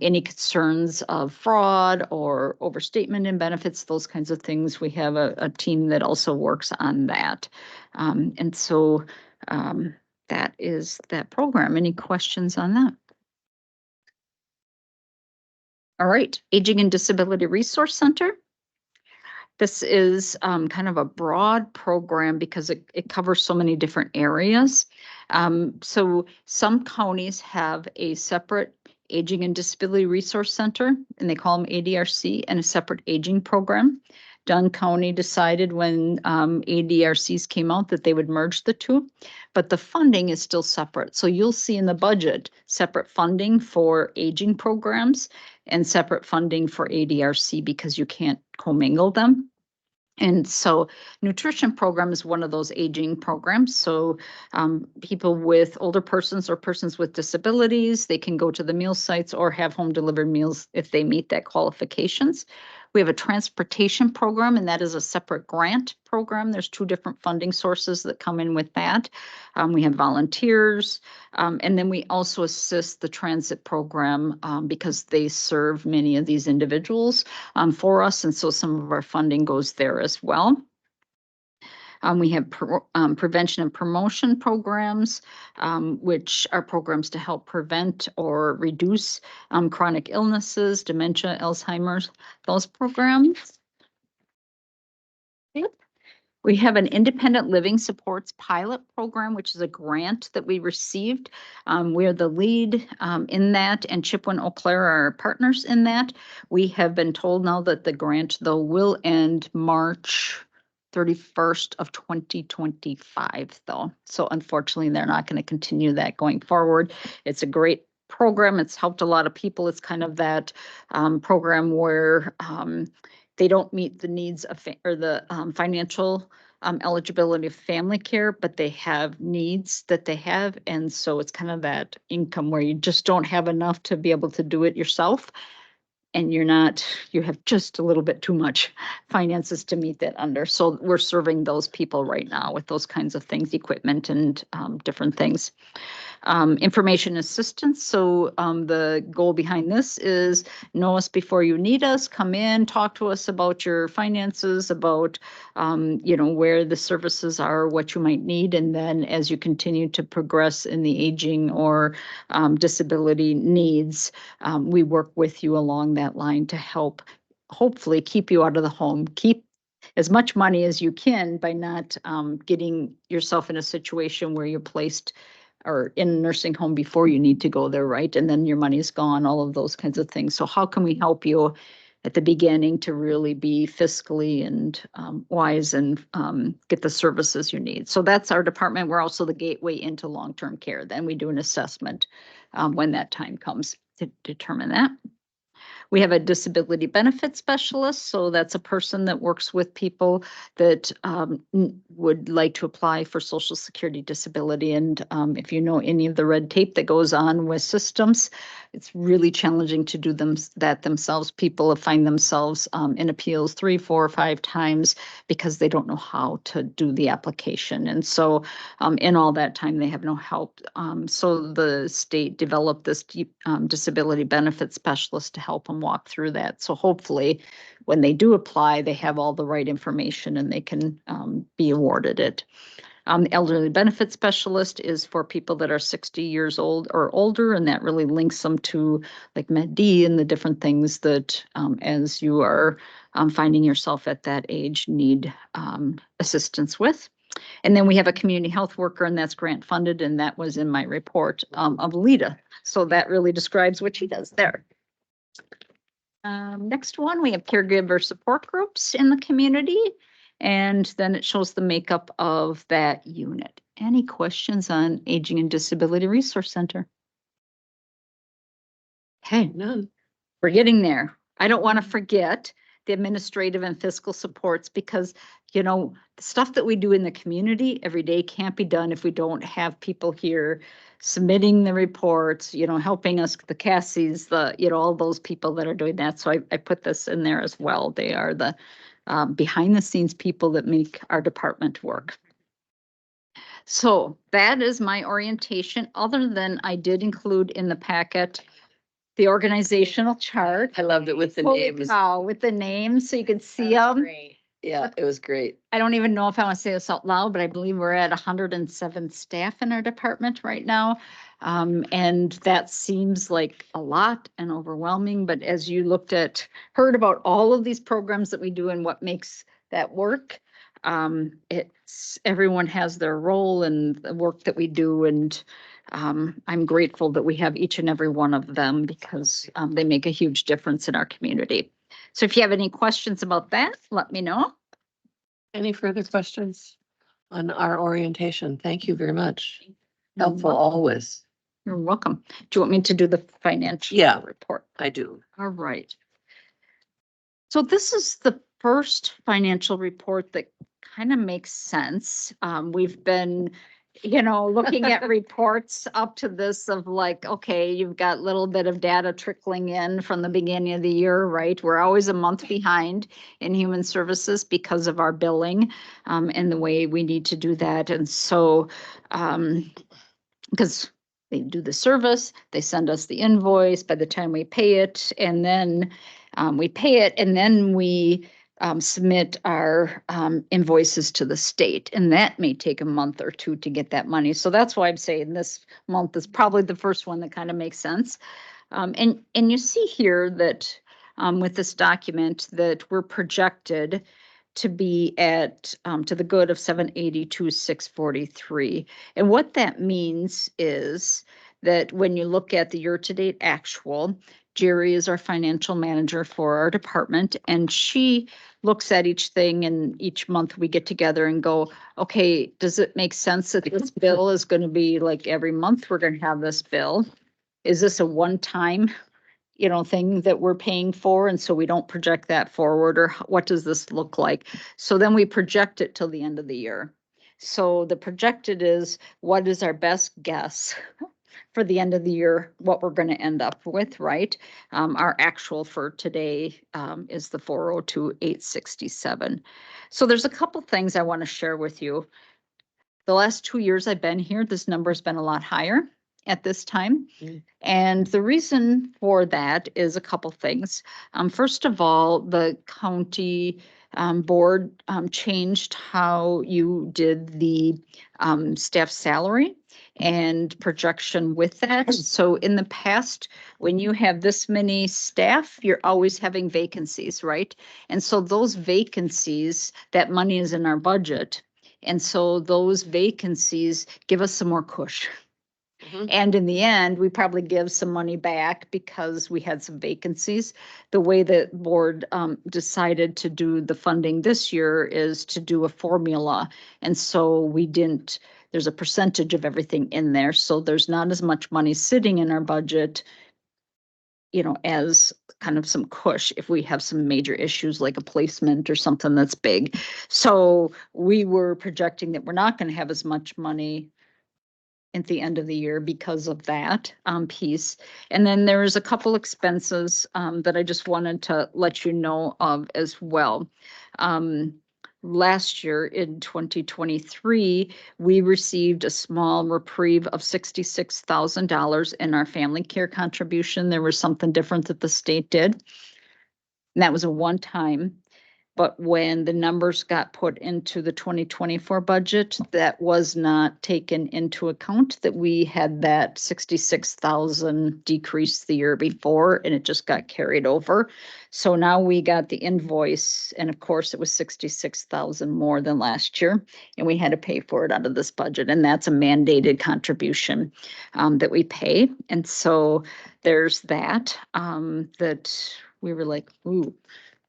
any concerns of fraud or overstatement in benefits, those kinds of things, we have a team that also works on that. And so that is that program. Any questions on that? All right, Aging and Disability Resource Center. This is kind of a broad program because it covers so many different areas. So some counties have a separate Aging and Disability Resource Center, and they call them ADRC, and a separate aging program. Dunn County decided when ADRCs came out that they would merge the two, but the funding is still separate. So you'll see in the budget separate funding for aging programs and separate funding for ADRC because you can't commingle them. And so nutrition program is one of those aging programs. So people with older persons or persons with disabilities, they can go to the meal sites or have home delivered meals if they meet that qualifications. We have a transportation program, and that is a separate grant program. There's two different funding sources that come in with that. We have volunteers, and then we also assist the transit program because they serve many of these individuals for us, and so some of our funding goes there as well. We have prevention and promotion programs, which are programs to help prevent or reduce chronic illnesses, dementia, Alzheimer's, those programs. We have an independent living supports pilot program, which is a grant that we received. We're the lead in that, and Chipwin Eau Claire are our partners in that. We have been told now that the grant, though, will end March 31st of 2025, though. So unfortunately, they're not going to continue that going forward. It's a great program. It's helped a lot of people. It's kind of that program where they don't meet the needs of or the financial eligibility of family care, but they have needs that they have. And so it's kind of that income where you just don't have enough to be able to do it yourself. And you have just a little bit too much finances to meet that under. So we're serving those people right now with those kinds of things, equipment and different things. Information assistance. So the goal behind this is know us before you need us, come in, talk to us about your finances, about where the services are, what you might need. And then as you continue to progress in the aging or disability needs, we work with you along that line to help hopefully keep you out of the home, keep as much money as you can by not getting yourself in a situation where you're placed or in a nursing home before you need to go there, right? And then your money's gone, all of those kinds of things. So how can we help you at the beginning to really be fiscally and wise and get the services you need? So that's our department. We're also the gateway into long-term care. Then we do an assessment when that time comes to determine that. We have a disability benefit specialist. So that's a person that works with people that would like to apply for Social Security disability. And if you know any of the red tape that goes on with systems, it's really challenging to do that themselves. People find themselves in appeals 3, 4, 5 times because they don't know how to do the application. And so in all that time, they have no help. So the state developed this disability benefit specialist to help them walk through that. So hopefully when they do apply, they have all the right information and they can be awarded it. The elderly benefit specialist is for people that are 60 years old or older, and that really links them to like Med D and the different things that as you are finding yourself at that age need assistance with. And then we have a community health worker, and that's grant funded, and that was in my report of Lita. So that really describes what she does there. Next one, we have caregiver support groups in the community. And then it shows the makeup of that unit. Any questions on Aging and Disability Resource Center? Okay, None. we're getting there. I don't want to forget the administrative and fiscal supports because, you know, the stuff that we do in the community every day can't be done if we don't have people here submitting the reports, you know, helping us, the Cassies, all those people that are doing that. So I put this in there as well. They are the behind the scenes people that make our department work. So that is my orientation, other than I did include in the packet the organizational chart. I loved it with the Holy names. cow, with the names, so you could see them. Yeah, it was great. I don't even know if I want to say this out loud, but I believe we're at 107 staff in our department right now. And that seems like a lot and overwhelming, but as you heard about all of these programs that we do and what makes that work, everyone has their role and the work that we do, and I'm grateful that we have each and every one of them because they make a huge difference in our community. So if you have any questions about that, let me know. Any further questions on our orientation? Thank you very much. You're Helpful welcome. always. You're welcome. Do you want me to do the financial Yeah. report? I do. All right. So this is the first financial report that kind of makes sense. We've been, looking at reports up to this of like, okay, you've got a little bit of data trickling in from the beginning of the year, right? We're always a month behind in human services because of our billing and the way we need to do that. And so, because they do the service, they send us the invoice by the time we pay it, and then we pay it, and then we submit our invoices to the state, and that may take a month or two to get that money. So that's why I'm saying this month is probably the first one that kind of makes sense. And you see here that with this document that we're projected to be at to the good of 782,643. And what that means is that when you look at the year-to-date actual, Jerry is our financial manager for our department, and she looks at each thing, and each month we get together and go, okay, does it make sense that this bill is going to be like every month we're going to have this bill? Is this a one-time thing that we're paying for, and so we don't project that forward, or what does this look like? So then we project it till the end of the year. So the projected is what is our best guess for the end of the year, what we're going to end up with, right? Our actual for today is the 402,867. So there's a couple things I want to share with you. The last 2 years I've been here, this number has been a lot higher at this time. And the reason for that is a couple things. First of all, the county board changed how you did the staff salary and projection with that. So in the past, when you have this many staff, you're always having vacancies, right? And so those vacancies, that money is in our budget. And so those vacancies give us some more cushion. And in the end, we probably give some money back because we had some vacancies. The way the board decided to do the funding this year is to do a formula. And so there's a percentage of everything in there. So there's not as much money sitting in our budget, as kind of some cush if we have some major issues like a placement or something that's big. So we were projecting that we're not going to have as much money at the end of the year because of that piece. And then there's a couple expenses that I just wanted to let you know of as well. Last year in 2023, we received a small reprieve of $66,000 in our family care contribution. There was something different that the state did. And that was a one-time. But when the numbers got put into the 2024 budget, that was not taken into account, that we had that 66,000 decrease the year before, and it just got carried over. So now we got the invoice, and of course it was 66,000 more than last year, and we had to pay for it out of this budget, and that's a mandated contribution that we pay. And so there's that, that we were like, ooh,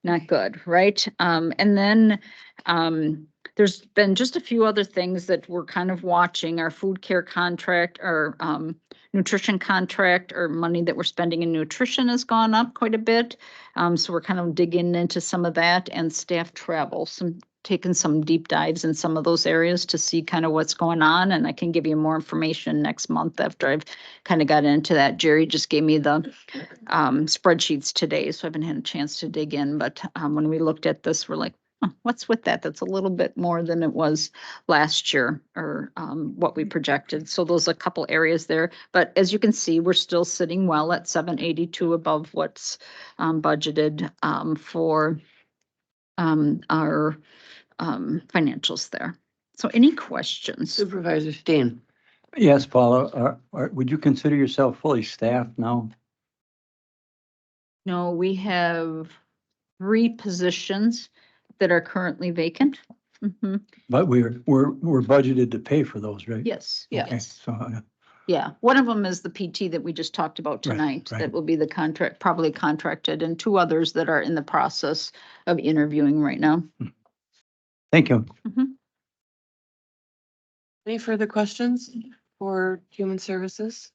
not good, right? And then, there's been just a few other things that we're kind of watching. Our food care contract, our, nutrition contract, or money that we're spending in nutrition has gone up quite a bit. So we're kind of digging into some of that, and staff travel, taking some deep dives in some of those areas to see kind of what's going on. And I can give you more information next month after I've kind of got into that. Jerry just gave me the spreadsheets today, so I haven't had a chance to dig in. But when we looked at this, we're like, "Huh, what's with that? That's a little bit more than it was last year, or what we projected." So those are a couple areas there. But as you can see, we're still sitting well at 782 above what's budgeted for our financials there. So any questions? Supervisor Steen. Yes, Paula, would you consider yourself fully staffed now? No, we have 3 positions that are currently vacant. Mhm. But we're budgeted to pay for those, right? Yes, Yeah. Okay, yes. so, Yeah, one of them is the PT that we just talked about Right, tonight. right. That will be the contract, probably contracted, and 2 others that are in the process of interviewing right now. thank you. Any further questions for Human Services?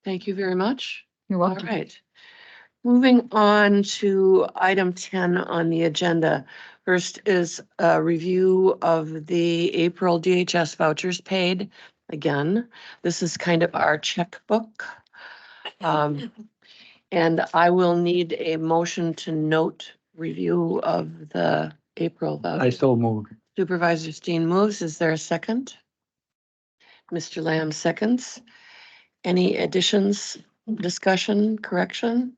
Thank you very much. You're All welcome. right. Moving on to item 10 on the agenda. First is a review of the April DHS vouchers paid. Again, this is kind of our checkbook. And I will need a motion to note review of the April I vouchers. so moved. Supervisor Steen moves. Is there a second? Mr. Lamb seconds. Any additions, discussion, correction?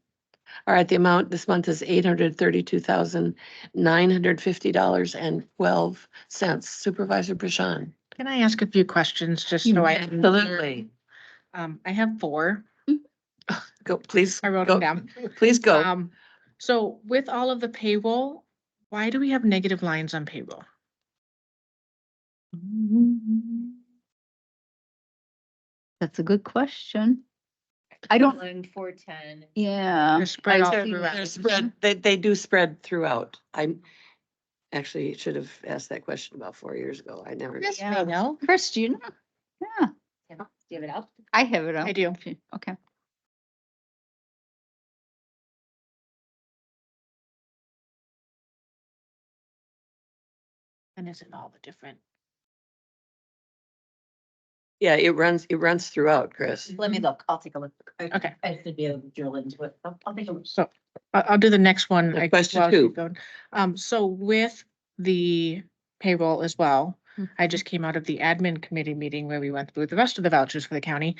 All right, the amount this month is $832,950.12. Supervisor Bashan. Can I ask a few questions just so I? Absolutely. I have 4. Go, please. I wrote go. them down. Please go. So with all of the payroll, why do we have negative lines on payroll? That's a good question. I don't, 410. yeah. They're spread all I- throughout. They're spread, they do spread throughout. I actually should have asked that question about 4 years ago. I never. Yes, Yeah. I know. Chris, do you know? Yeah, Do you have it up? I have it up. I do. Okay. And is it all the different? Yeah, it runs throughout, Chris. Let me look. I'll take a look. Okay. I should be able to drill into it. I'll take a look. So I'll do the next one. The I- question while 2. she's going. So with the payroll as well, I just came out of the admin committee meeting where we went through the rest of the vouchers for the county.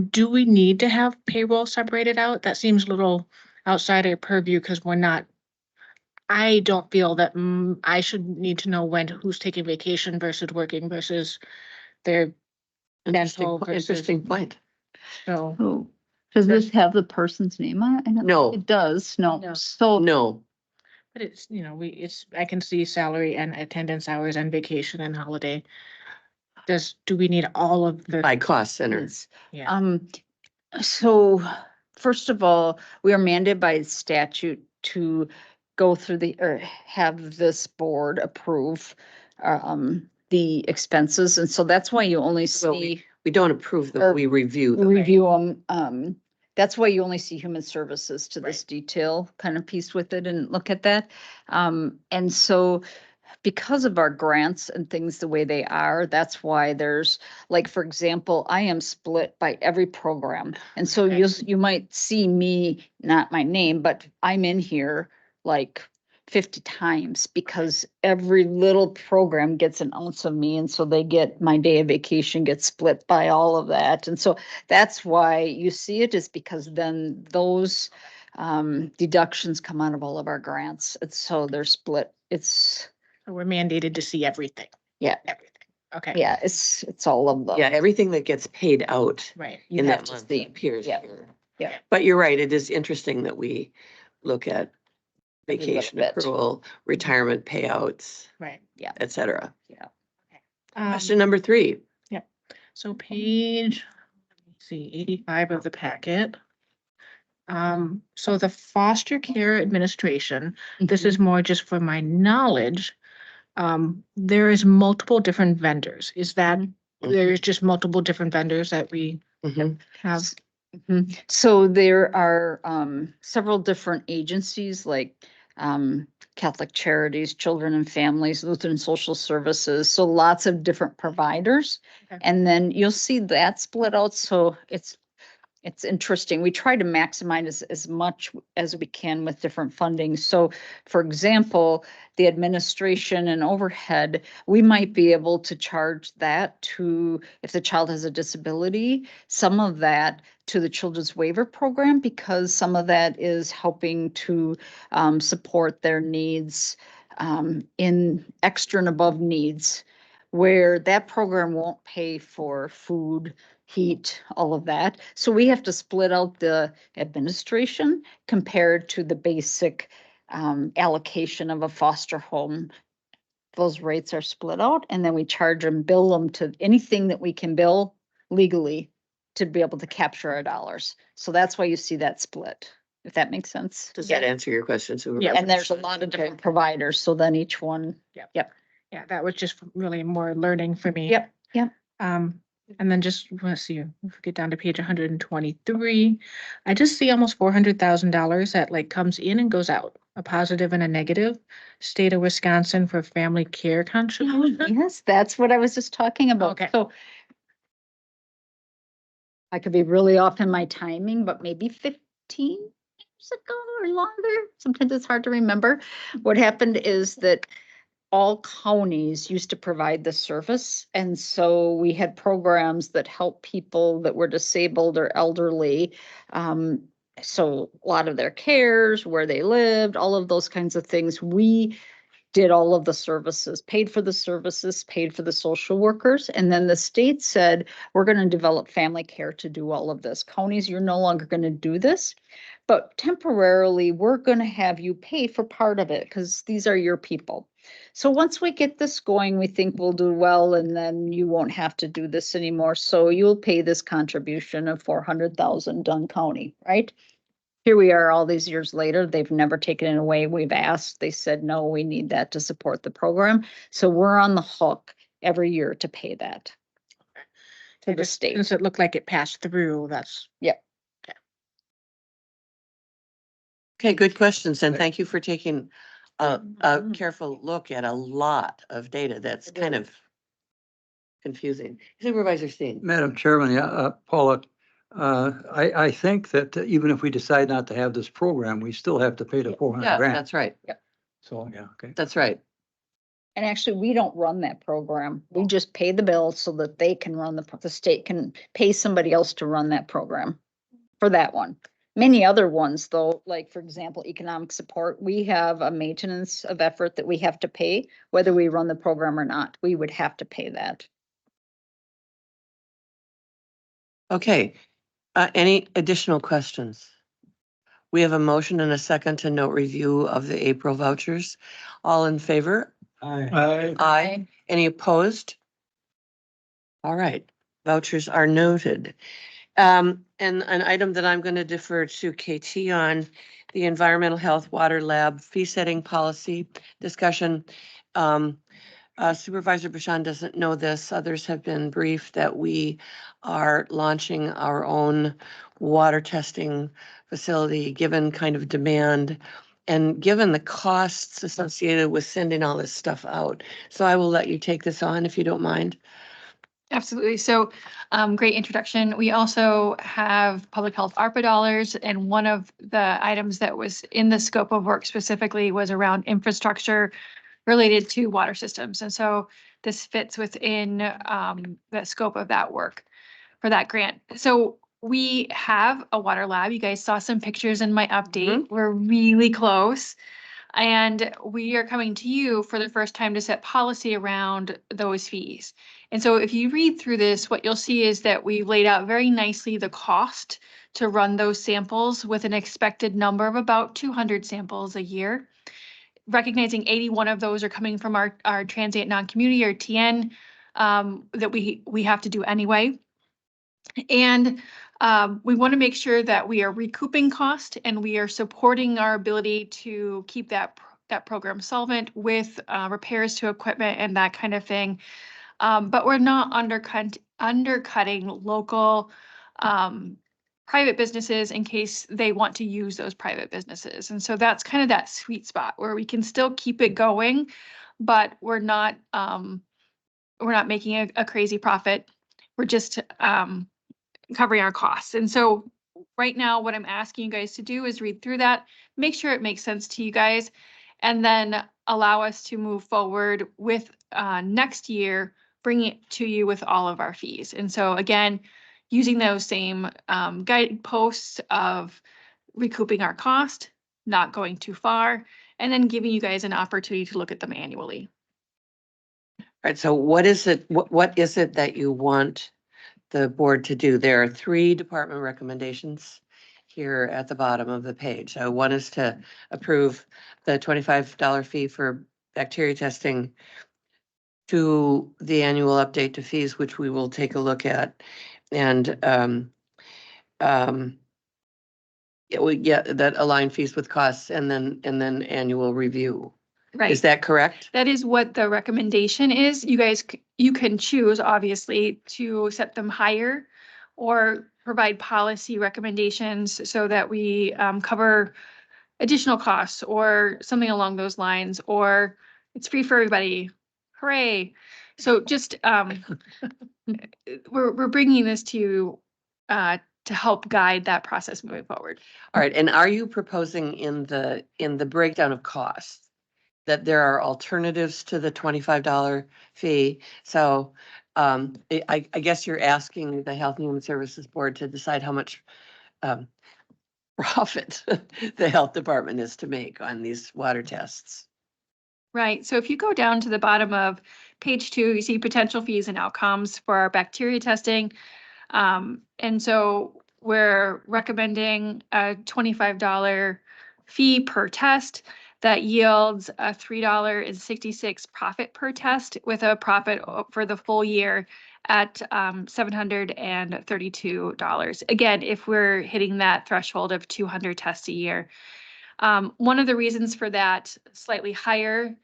Do we need to have payroll separated out? That seems a little outside our purview because we're not. I don't feel that I should need to know when who's taking vacation versus working versus their dental versus. Interesting point. So Oh, does this have the person's name on it? I don't- No. It does, no. No. So, No, but it's, I can see salary and attendance hours and vacation and holiday. Do we need all of the? by cost center. yes. Yeah. So first of all, we are mandated by statute to go through or have this board approve the expenses. And so that's why you only Well, see, We don't approve them, Or we review them. review them. That's why you only see human services to this detail kind of piece with it and look at that. And so because of our grants and things the way they are, that's why there's, like, for example, I am split by every program. And so Okay. you might see me, not my name, but I'm in here like 50 times because every little program gets an ounce of me. And so they get, my day of vacation gets split by all of that. And so that's why you see it, is because then those deductions come out of all of our grants. And so they're split. It's, So we're mandated to see everything. yeah, Everything. Okay. yeah, it's all of them. Yeah, everything that gets paid out Right. You in have that to month see. appears Yeah. here. Yeah. But you're right, it is interesting that we look at Every little vacation bit. accrual, retirement payouts, Right. et cetera. Um, Question number 3. So page, let me see, 85 of the packet. So the foster care administration, this Mm-hmm. is more just for my knowledge. There is multiple different vendors. Is that, there's just multiple different vendors that we Mhm. have? Mhm. So there are several different agencies like Catholic Charities, Children and Families, Lutheran Social Services. So lots of different providers. Okay. And then you'll see that split out. So it's interesting. We try to maximize as much as we can with different funding. So for example, the administration and overhead, we might be able to charge that to, if the child has a disability, some of that to the Children's Waiver Program, because some of that is helping to support their needs in extra and above needs, where that program won't pay for food, heat, all of that. So we have to split out the administration compared to the basic allocation of a foster home. Those rates are split out, and then we charge them, bill them to anything that we can bill legally to be able to capture our dollars. So that's why you see that split, if that makes sense. Does that answer your question, Supervisor? And there's a lot of different providers, so then each one. Yep. Yep. Yeah, that was just really more learning for me. Yep. Yep. And then just, let's see, if we get down to page 123, I just see almost $400,000 that like comes in and goes out, a positive and a negative. State of Wisconsin for family care contribution. Yes, that's what I was just talking about. Okay. So I could be really off in my timing, but maybe 15 years ago or longer. Sometimes it's hard to remember. What happened is that all counties used to provide the service. And so we had programs that help people that were disabled or elderly. So a lot of their cares, where they lived, all of those kinds of things. We did all of the services, paid for the services, paid for the social workers. And then the state said, we're going to develop family care to do all of this. Counties, you're no longer going to do this, but temporarily we're going to have you pay for part of it because these are your people. So once we get this going, we think we'll do well, and then you won't have to do this anymore. So you'll pay this contribution of 400,000 Dunn County, right? Here we are all these years later. They've never taken it away. We've asked. They said, no, we need that to support the program. So we're on the hook every year to pay that to the state. Since it looked like it passed through, that's. Yep. Okay, good questions, and thank you for taking a careful look at a lot of data that's kind of confusing. Supervisor Steen. Madam Chairman, yeah, Paula, I think that even if we decide not to have this program, we still have to pay the 400 Yeah, grand. that's right. So, yeah, okay. That's right. And actually, we don't run that program. We just pay the bill so that they can run the state can pay somebody else to run that program for that one. Many other ones though, like for example, economic support, we have a maintenance of effort that we have to pay, whether we run the program or not. We would have to pay that. Okay, any additional questions? We have a motion and a second to note review of the April vouchers. All in favor? Aye. Aye. Any opposed? All right, vouchers are noted. And an item that I'm going to defer to KT on, the environmental health water lab fee setting policy discussion. Supervisor Bashan doesn't know this. Others have been briefed that we are launching our own water testing facility, given kind of demand and given the costs associated with sending all this stuff out. So I will let you take this on if you don't mind. Absolutely. So, great introduction. We also have public health ARPA dollars, and one of the items that was in the scope of work specifically was around infrastructure related to water systems. And so this fits within the scope of that work for that grant. So we have a water lab. You guys saw some pictures in my update. We're really close. And we are coming to you for the first time to set policy around those fees. And so if you read through this, what you'll see is that we've laid out very nicely the cost to run those samples with an expected number of about 200 samples a year. Recognizing 81 of those are coming from our transient non-community or TN that we have to do anyway. And We want to make sure that we are recouping cost and we are supporting our ability to keep that program solvent with repairs to equipment and that kind of thing. But we're not undercutting local private businesses in case they want to use those private businesses. And so that's kind of that sweet spot where we can still keep it going, but we're not making a crazy profit. We're just covering our costs. And so right now, what I'm asking you guys to do is read through that, make sure it makes sense to you guys, and then allow us to move forward with next year, bringing it to you with all of our fees. And so again, using those same guideposts of recouping our cost, not going too far, and then giving you guys an opportunity to look at them annually. All right, so what is it that you want the board to do? There are 3 department recommendations here at the bottom of the page. So one is to approve the $25 fee for bacteria testing, to the annual update to fees, which we will take a look at. And that align fees with costs, and then annual review. Right. Is that correct? That is what the recommendation is. You guys, you can choose, obviously, to set them higher or provide policy recommendations so that we cover additional costs or something along those lines, or it's free for everybody. Hooray. So just, we're bringing this to you to help guide that process moving forward. All right, and are you proposing in the breakdown of costs that there are alternatives to the $25 fee? So I guess you're asking the Health and Human Services Board to decide how much profit the health department is to make on these water tests. Right. So if you go down to the bottom of page 2, you see potential fees and outcomes for our bacteria testing. And so we're recommending a $25 fee per test that yields a $3.66 profit per test, with a profit for the full year at $732. Again, if we're hitting that threshold of 200 tests a year. One of the reasons for that slightly higher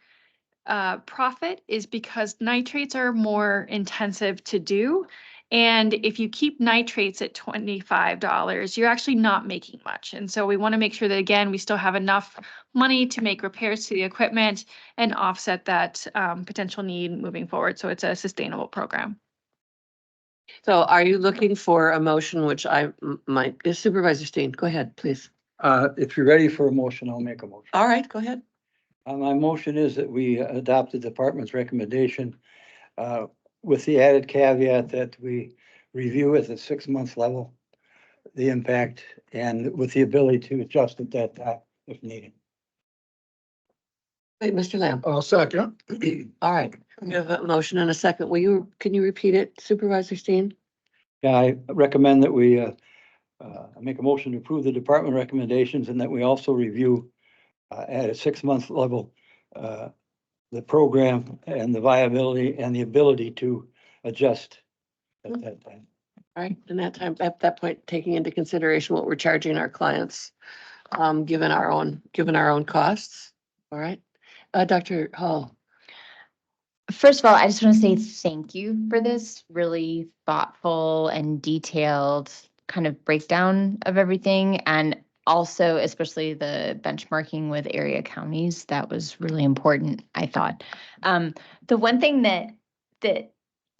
profit is because nitrates are more intensive to do. And if you keep nitrates at $25, you're actually not making much. And so we want to make sure that, again, we still have enough money to make repairs to the equipment and offset that potential need moving forward. So it's a sustainable program. So are you looking for a motion, which Supervisor Steen, go ahead, please. If you're ready for a motion, I'll make a motion. All right, go ahead. My motion is that we adopt the department's recommendation with the added caveat that we review at the 6-month level the impact, and with the ability to adjust at that time if needed. Wait, Mr. Lamb. I'll second. All right, we have a motion and a second. Can you repeat it, Supervisor Steen? Yeah, I recommend that we make a motion to approve the department recommendations, and that we also review at a 6-month level the program and the viability and the ability to adjust at that time. All right, and at that point, taking into consideration what we're charging our clients, given our own costs. All right, Dr. Hall. First of all, I just want to say thank you for this really thoughtful and detailed kind of breakdown of everything. And also, especially the benchmarking with area counties, that was really important, I thought. The one thing that it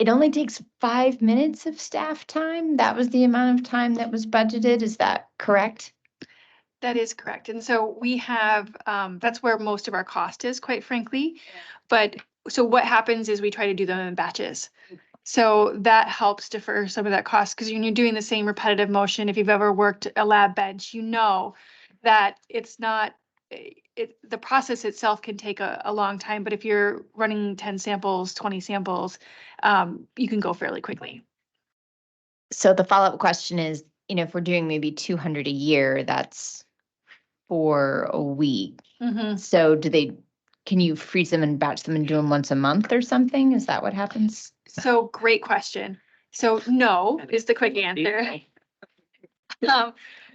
only takes 5 minutes of staff time. That was the amount of time that was budgeted. Is that correct? That is correct. And so we have, that's where most of our cost is, quite frankly. But so what happens is we try to do them in batches. So that helps defer some of that cost, because when you're doing the same repetitive motion, if you've ever worked a lab bench, you know that it's not, the process itself can take a long time, but if you're running 10 samples, 20 samples, you can go fairly quickly. So the follow-up question is, if we're doing maybe 200 a year, that's for a week. Mm-hmm. So can you freeze them and batch them and do them once a month or something? Is that what happens? So great question. So no is the quick answer.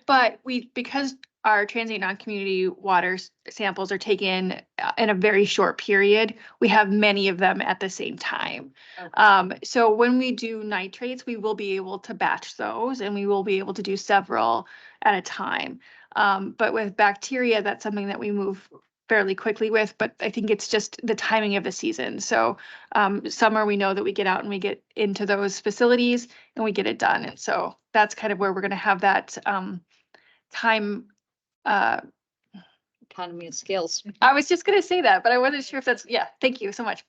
But because our transient non-community water samples are taken in a very short period, we have many of them at the same time. So when we do nitrates, we will be able to batch those and we will be able to do several at a time. But with bacteria, that's something that we move fairly quickly with, but I think it's just the timing of the season. So summer, we know that we get out and we get into those facilities and we get it done. And so that's kind of where we're going to have that time. Economy of scales. I was just going to say that, but I wasn't sure if that's, yeah, thank you so much.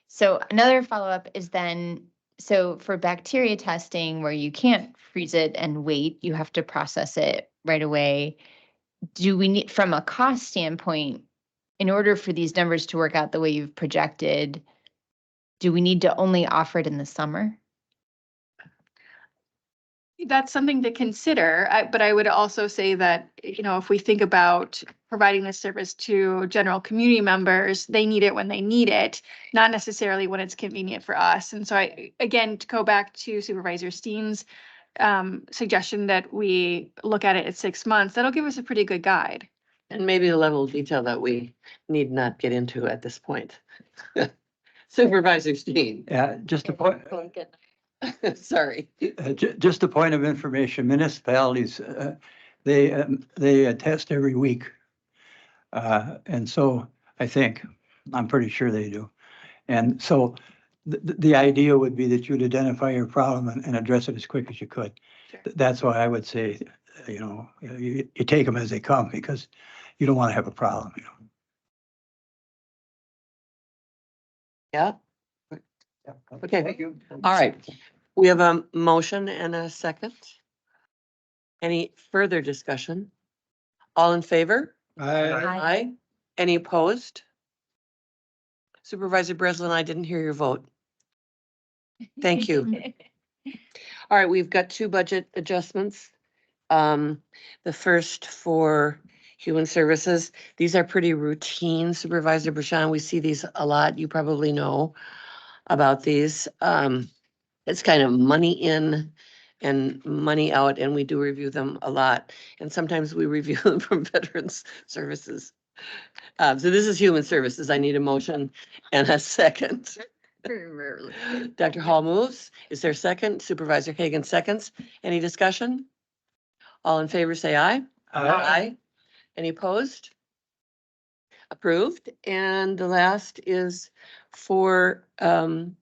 So another follow-up is then, so for bacteria testing where you can't freeze it and wait, you have to process it right away. Do we need, from a cost standpoint, in order for these numbers to work out the way you've projected, do we need to only offer it in the summer? That's something to consider, but I would also say that, you know, if we think about providing this service to general community members, they need it when they need it, not necessarily when it's convenient for us. And so again, to go back to Supervisor Steen's suggestion that we look at it at 6 months, that'll give us a pretty good guide. And maybe a level of detail that we need not get into at this point. Supervisor Steen. Yeah, just a point, Sorry. just a point of information, municipalities, they test every week. And so I think, I'm pretty sure they do. And so the idea would be that you'd identify your problem and address it as quick as you could. Sure. That's why I would say, you take them as they come because you don't want to have a problem, Yeah, okay. Thank you. All right. We have a motion and a second. Any further discussion? All in favor? Aye. Any opposed? Supervisor Breslin, I didn't hear your vote. Thank you. All right, we've got two budget adjustments. The first for human services. These are pretty routine, Supervisor Bashan. We see these a lot. You probably know about these. It's kind of money in and money out, and we do review them a lot. And sometimes we review them from Veterans Services. So this is human services. I need a motion and a second. Very rarely. Dr. Hall moves. Is there a second? Supervisor Hagan seconds. Any discussion? All in favor, say aye. Aye. Any opposed? Approved. And the last is for the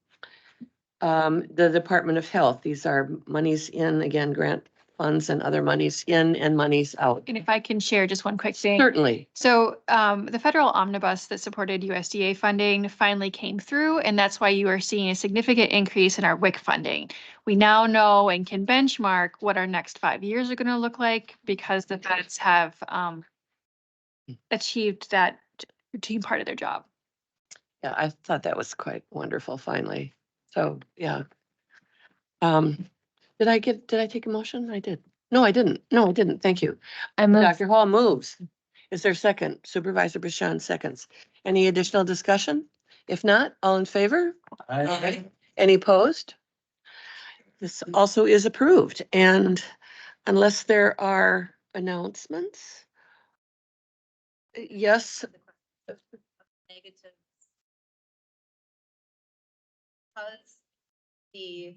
Department of Health. These are monies in, again, grant funds and other monies in and monies out. And if I can share just one quick thing. Certainly. So the federal omnibus that supported USDA funding finally came through, and that's why you are seeing a significant increase in our WIC funding. We now know and can benchmark what our next 5 years are going to look like because the feds have achieved that routine part of their job. Yeah, I thought that was quite wonderful finally. So, yeah. Did I take a motion? I did. No, I didn't. No, I didn't. Thank you. I move, Dr. Hall moves. Is there a second? Supervisor Bashan seconds. Any additional discussion? If not, all in favor? Aye. Any opposed? This also is approved. And unless there are announcements. Yes, negative. Because the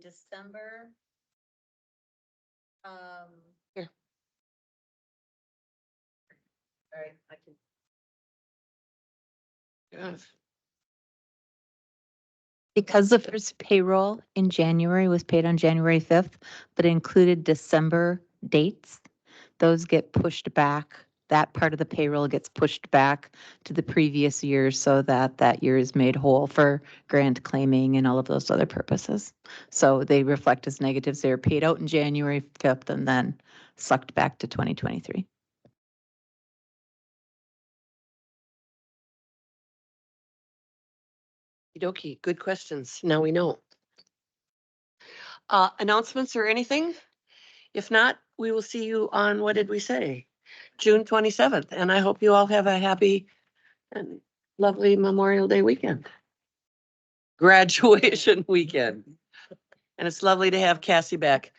December. Here. All right, I can. yes. Because the first payroll in January was paid on January 5th, but included December dates, those get pushed back. That part of the payroll gets pushed back to the previous year so that that year is made whole for grant claiming and all of those other purposes. So they reflect as negatives. They were paid out in January 5th and then sucked back to 2023. Okey-dokey, good questions. Now we know. Announcements or anything? If not, we will see you on, what did we say? June 27th. And I hope you all have a happy and lovely Memorial Day weekend. Graduation weekend. And it's lovely to have Cassie back.